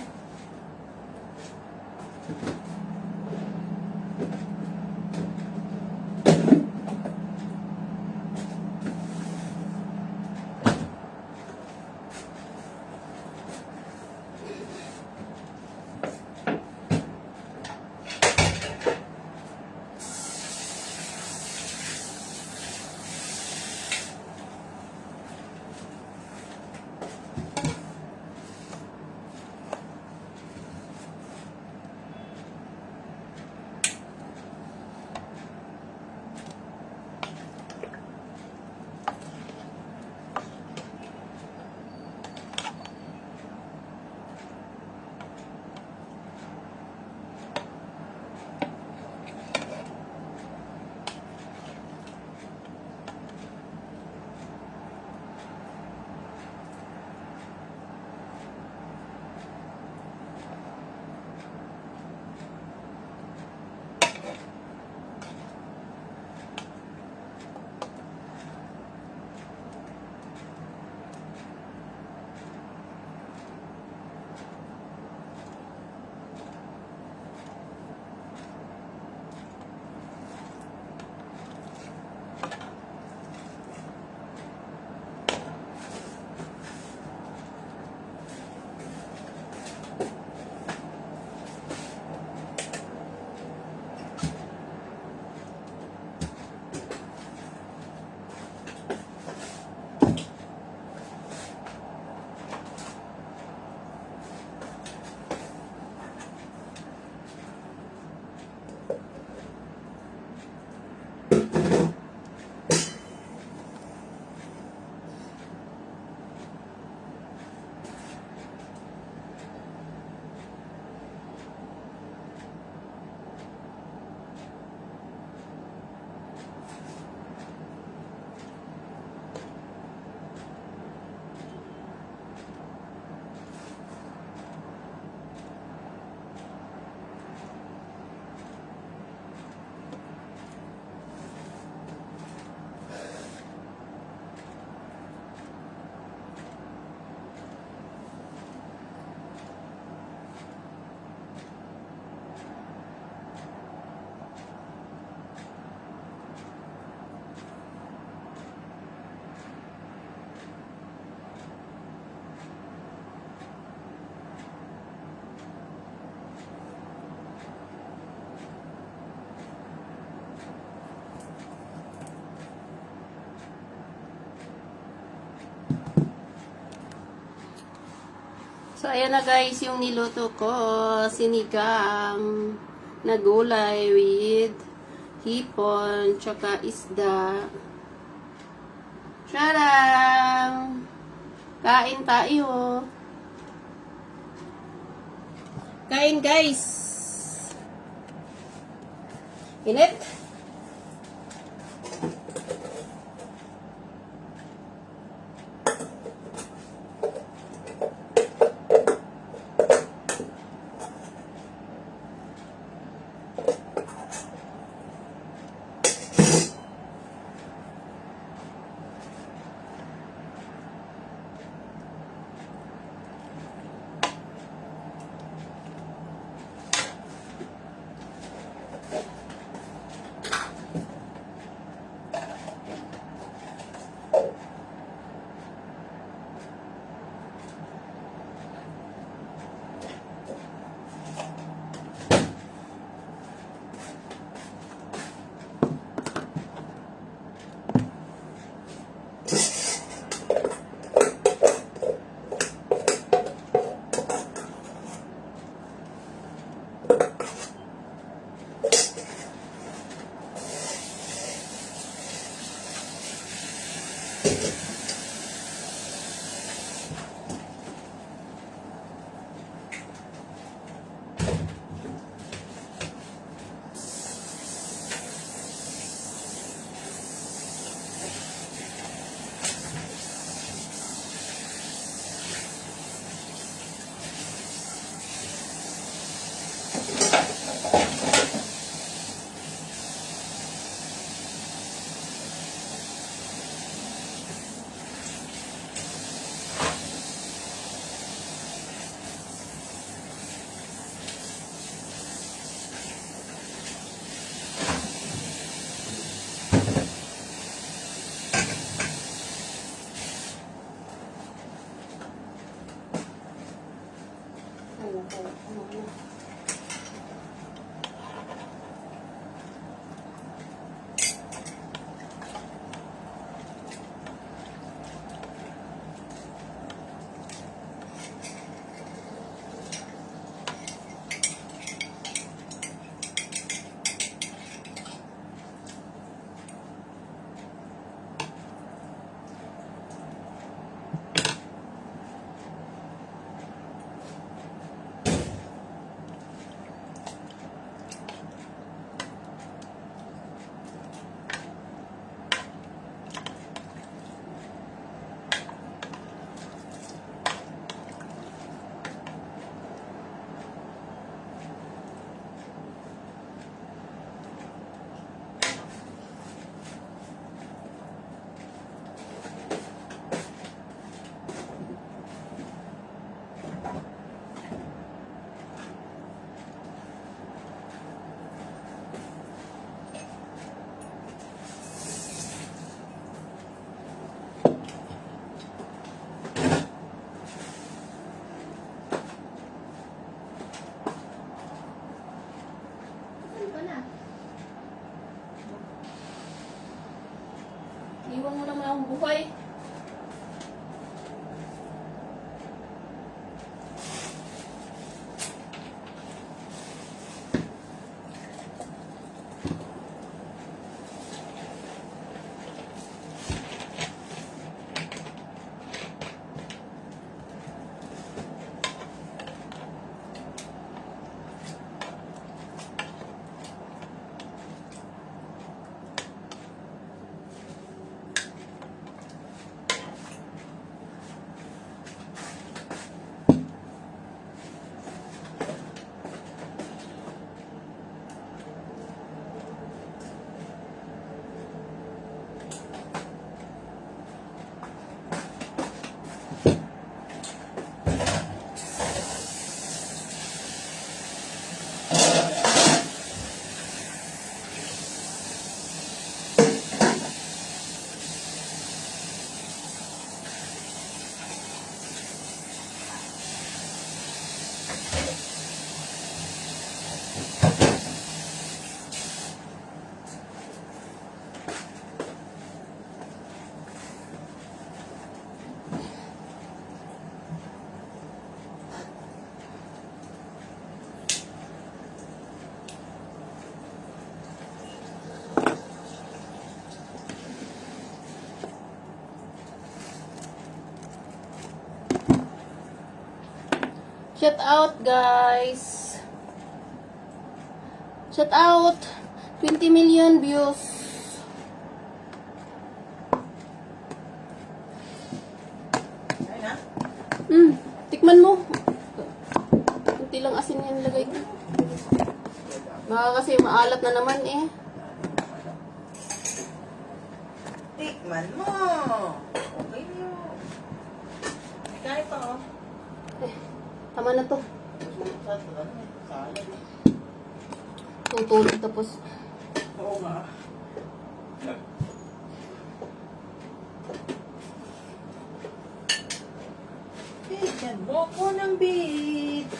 Speaker 1: So, ayan na guys, yung niluto ko. Sinigang na gulay with hipon, tsaka isda. Tadam! Kain tayo. Kain guys. Init. Iwan mo naman akong buhay. Shout out, guys. Shout out. 20 million views.
Speaker 2: Ayun na.
Speaker 1: Tikman mo. Kunti lang asin yan lagay ko. Baka kasi maalat na naman eh.
Speaker 2: Tikman mo. Okay yun. May kahit pa oh.
Speaker 1: Tama na to.
Speaker 2: Salad.
Speaker 1: Tutulog tapos.
Speaker 2: Oo nga. Bigyan mo ko ng beat.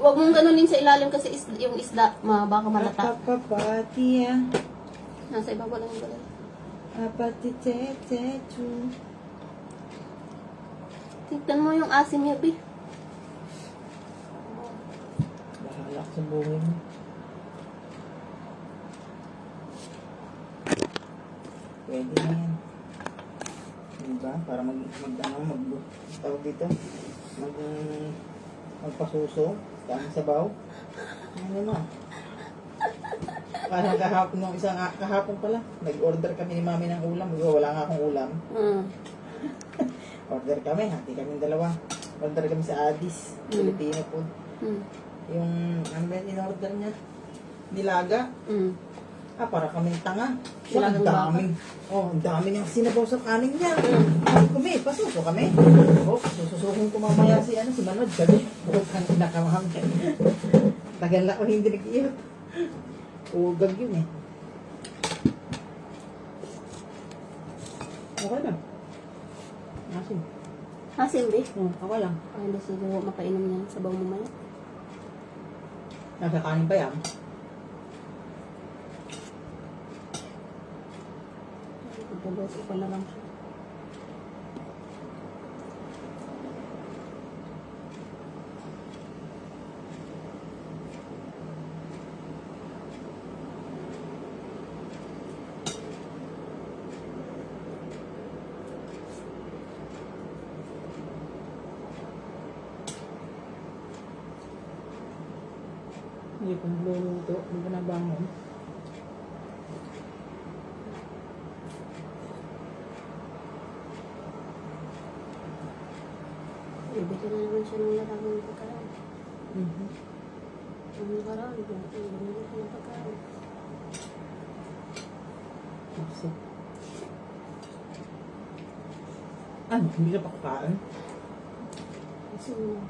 Speaker 1: Huwag mong ganunin sa ilalim kasi yung isda, baka malata.
Speaker 2: Papapati ah.
Speaker 1: Nasa ibabaw lang yung balay.
Speaker 2: Apati te-te-tu.
Speaker 1: Tignan mo yung asim niya, Bi.
Speaker 2: Bahala sa buhay mo. Pwede na yan. Diba? Para tawag dito. magpasuso, dami sabaw. Ano naman? Parang kahapon nung kahapon pala, nag-order kami ni mami ng ulam. Wala nga akong ulam. Order kami, hati kami dalawa. Order kami sa Addis, Filipino food. Yung, ano ba yun, in-order niya? Nilaga. Para kaming tanga.
Speaker 1: Nilagang
Speaker 2: Ang dami. Ang dami niyang sinabaw sa kanin niya. Kami, pasuso kami. Sususukin ko mamaya si Manod. Sabi, bukang kinakamaham. Tagal na ko hindi nag-iyot. Ugag yun eh. Okay lang. Asin.
Speaker 1: Asin, be?
Speaker 2: Okay lang.
Speaker 1: Ay, hindi siguro makainom niya. Sabaw mo maya.
Speaker 2: Nasa kanin pa yan.
Speaker 1: Pagdalos ko na lang siya.
Speaker 2: Hindi ko nagluluto. Hindi ko nabangon.
Speaker 1: Ibigyan na naman siya ng larangan pagkain.
Speaker 2: Mhm.
Speaker 1: Ang larangan, ibigyan na siya ng pagkain.
Speaker 2: Upsi. Ano? Hindi ka pa kakain?
Speaker 1: Kasi mo na.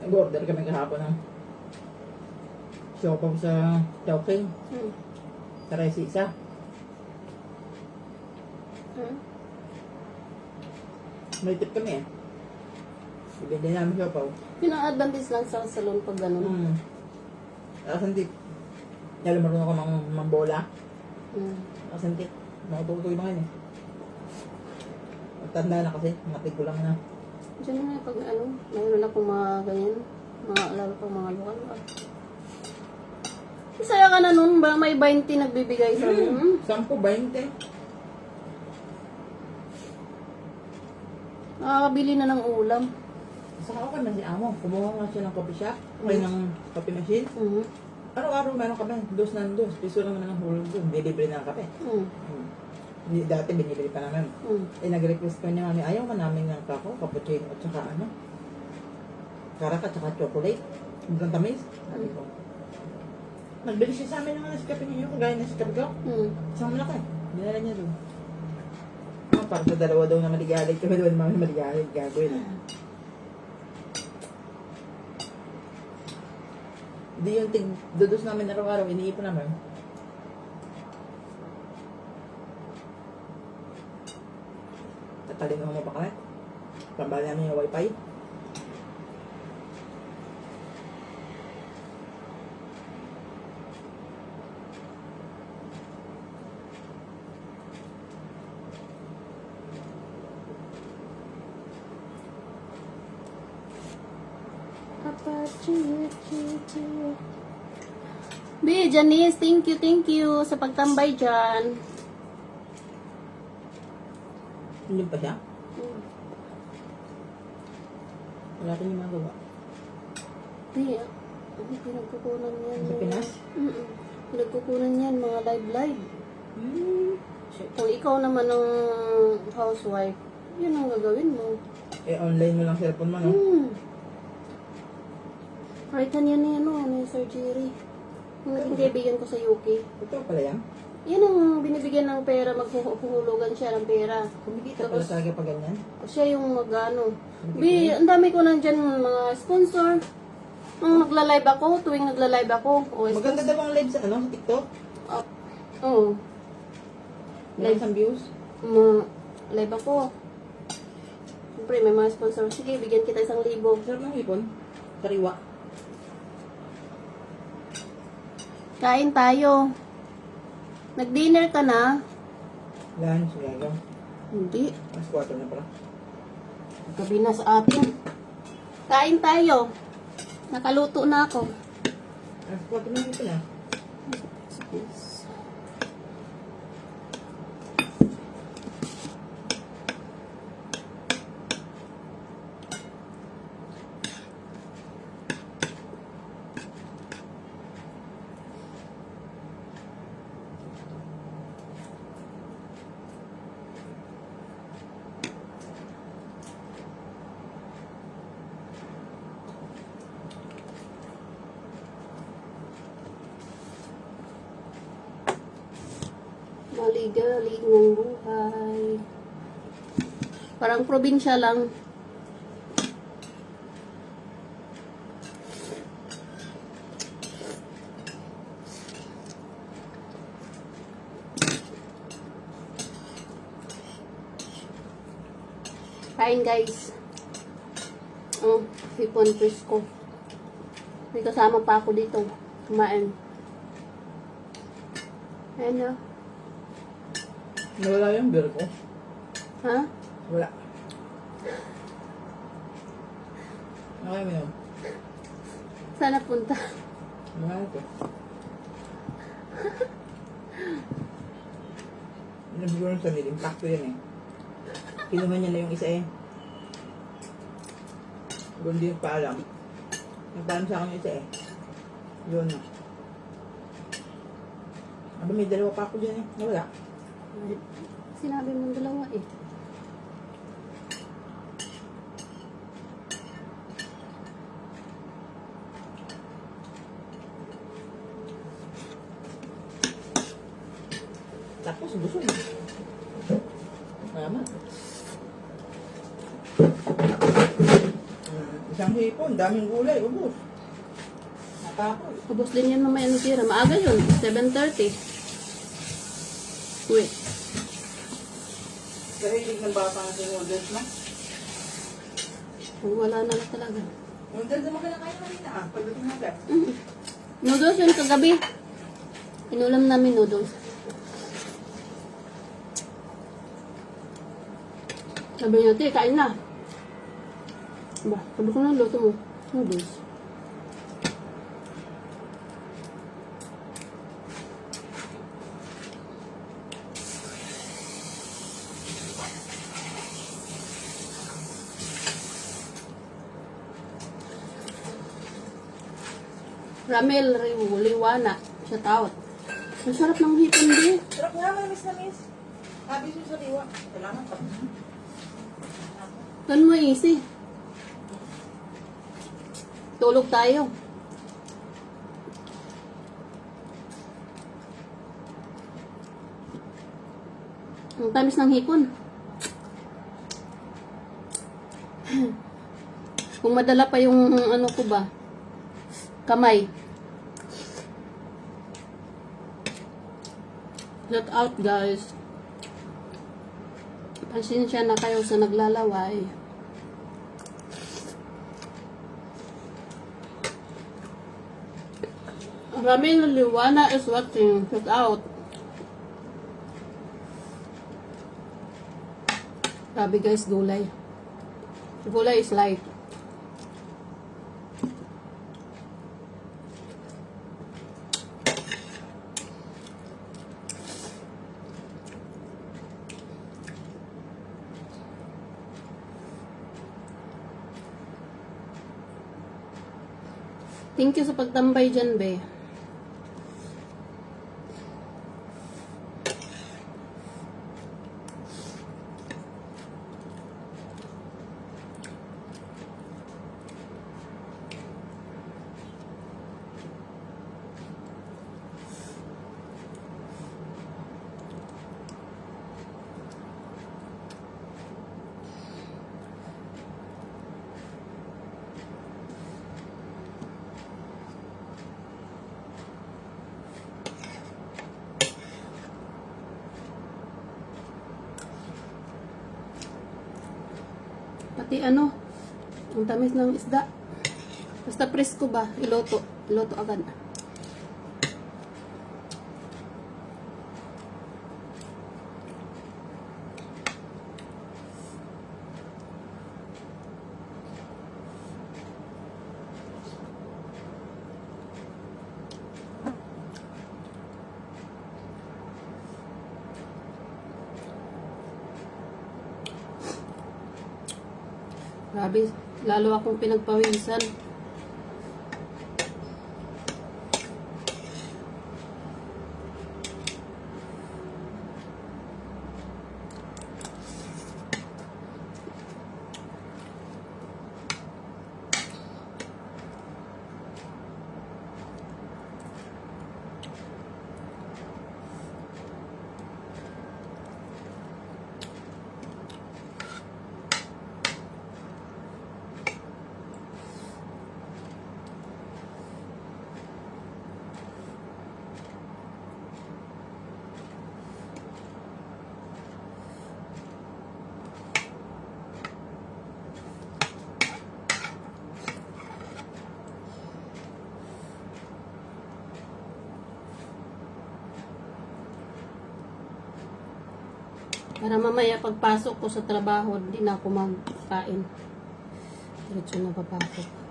Speaker 2: Nag-order kami kahapon ng siopaw sa Chowking. Sa Resi isa. May tip kami eh. Ibigay namin siopaw.
Speaker 1: Yun ang advantage lang sa salon pag gano'n.
Speaker 2: Tapos hindi. Alam marunong ako mambola. Tapos hindi. Matutuloy na ngayon eh. Tanda na kasi. Mga tig ko lang na.
Speaker 1: Diyan na pag mayroon akong mga ganyan. Mga lalo pang mga lokal. Isaya ka na nun ba? May 20 nagbibigay sa amin.
Speaker 2: 10, 20.
Speaker 1: Nakakabili na ng ulam.
Speaker 2: Saka ako na si Amo. Kumuha nga siya ng coffee shop. Okay ng coffee machine. Araw-araw meron kami. Dos na dos. Piso lang naman ang hulog doon. Bili-bili na ng kape. Dati binibili pa namin. Nag-request ko niya mami, ayaw ka namin ng kako, cappuccino at saka karaka at saka chocolate. Hanggang tamis. Sabi ko. Nagbili siya sa amin ng Nescafe ninyo, kagaya ng Nescafe ko. Isang malaki. Dinala niya doon. Para sa dalawa daw na maligalig. Kami doon mami maligalig. Gagawin. Hindi yung dudos namin araw-araw, iniipon namin. Tatalino mo pa kami. Pambali namin yung wifi.
Speaker 1: B, Janice, thank you sa pagtambay dyan.
Speaker 2: Hindi pa siya? Wala rin yung magawa.
Speaker 1: B, pinagkukunan yan.
Speaker 2: Sa Pinas?
Speaker 1: Pinagkukunan yan, mga live. Kung ikaw naman ang housewife, yun ang gagawin mo.
Speaker 2: Online mo lang cellphone mo, no?
Speaker 1: Rightan yan ni Sir Jerry. Yung naging kaibigan ko sa UK.
Speaker 2: Ito pala yan?
Speaker 1: Yan ang binibigyan ng pera, maghuhulugan siya ng pera.
Speaker 2: Kumikita pala talaga pag ganyan?
Speaker 1: Siya yung mag-ano. B, ang dami ko nandyan mga sponsor. Nung nagla-live ako, tuwing nagla-live ako.
Speaker 2: Maganda daw ang live sa sa TikTok?
Speaker 1: Oo.
Speaker 2: Live sa views?
Speaker 1: Live ako. Siyempre, may mga sponsor. Sige, bigyan kita 1,000.
Speaker 2: Sarap ng hipon. Sariwa.
Speaker 1: Kain tayo. Nag-dinner ka na?
Speaker 2: Lunch, gagaw.
Speaker 1: Hindi.
Speaker 2: Mas 4 na pala.
Speaker 1: Gabi na sa atin. Kain tayo. Nakaluto na ako.
Speaker 2: Mas 4 na ito na.
Speaker 1: Maligalig ng buhay. Parang probinsya lang. Kain guys. Oh, hipon Frisco. May kasama pa ako dito. Kumain. Ayan na.
Speaker 2: Nawala yung beer ko.
Speaker 1: Ha?
Speaker 2: Wala. Okay mo yun.
Speaker 1: Sana punta.
Speaker 2: Mahal ko. Nabigyan sa nila. Impacto yan eh. Kinuha niya na yung isa eh. Kung hindi nagpaalam. Nagpaalam sa akin yung isa eh. Yun na. Aba may dalawa pa ako dyan eh. Nawala.
Speaker 1: Sinabi mong dalawa eh.
Speaker 2: Tapos busog. Tama. Isang hipon, daming gulay, ubos. Natapos.
Speaker 1: Ubus din yan mamaya ng tira. Maaga yun. 7:30. Wait.
Speaker 2: Sa hilig ng bata ng noodles na.
Speaker 1: Wala na lang talaga.
Speaker 2: Noodles naman ka na kayo kanina ah. Pagdating natin.
Speaker 1: Noodles yun kagabi. Inulam namin noodles. Sabi niya, "Te, kain na." Ba, sabi ko na, luto mo. Noodles. Ramel Liwana. Shout out. Ang sarap ng hipon din.
Speaker 2: Sarap nga, manamis na miss. Sabi siya sa liwa. Salamat pa.
Speaker 1: Gan mo easy. Tulog tayo. Ang tamis ng hipon. Kung madala pa yung ano ko ba, kamay. Shout out guys. Pasensya na kayo sa naglalaway. Ramil Liwana is watching. Shout out. Grabe guys, gulay. Gulay is life. Thank you sa pagtambay dyan, be. Pati ano, ang tamis ng isda. Basta presko ba, iloto. Iloto agad. Grabe, lalo akong pinagpawisan. Para mamaya pagpasok ko sa trabaho, hindi na ako magkain. Diretso na papasok.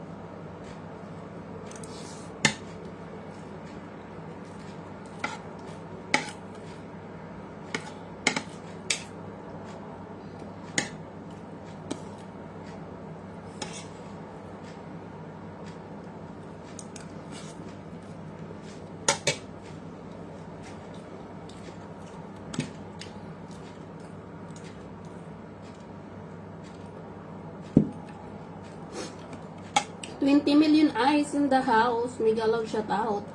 Speaker 1: $20 million eyes in the house. Mega love shout out.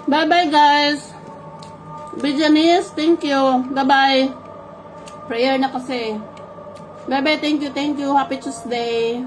Speaker 1: Bye bye guys. Bijanis, thank you. Bye bye. Prayer na kasi. Bye bye, thank you. Happy Tuesday.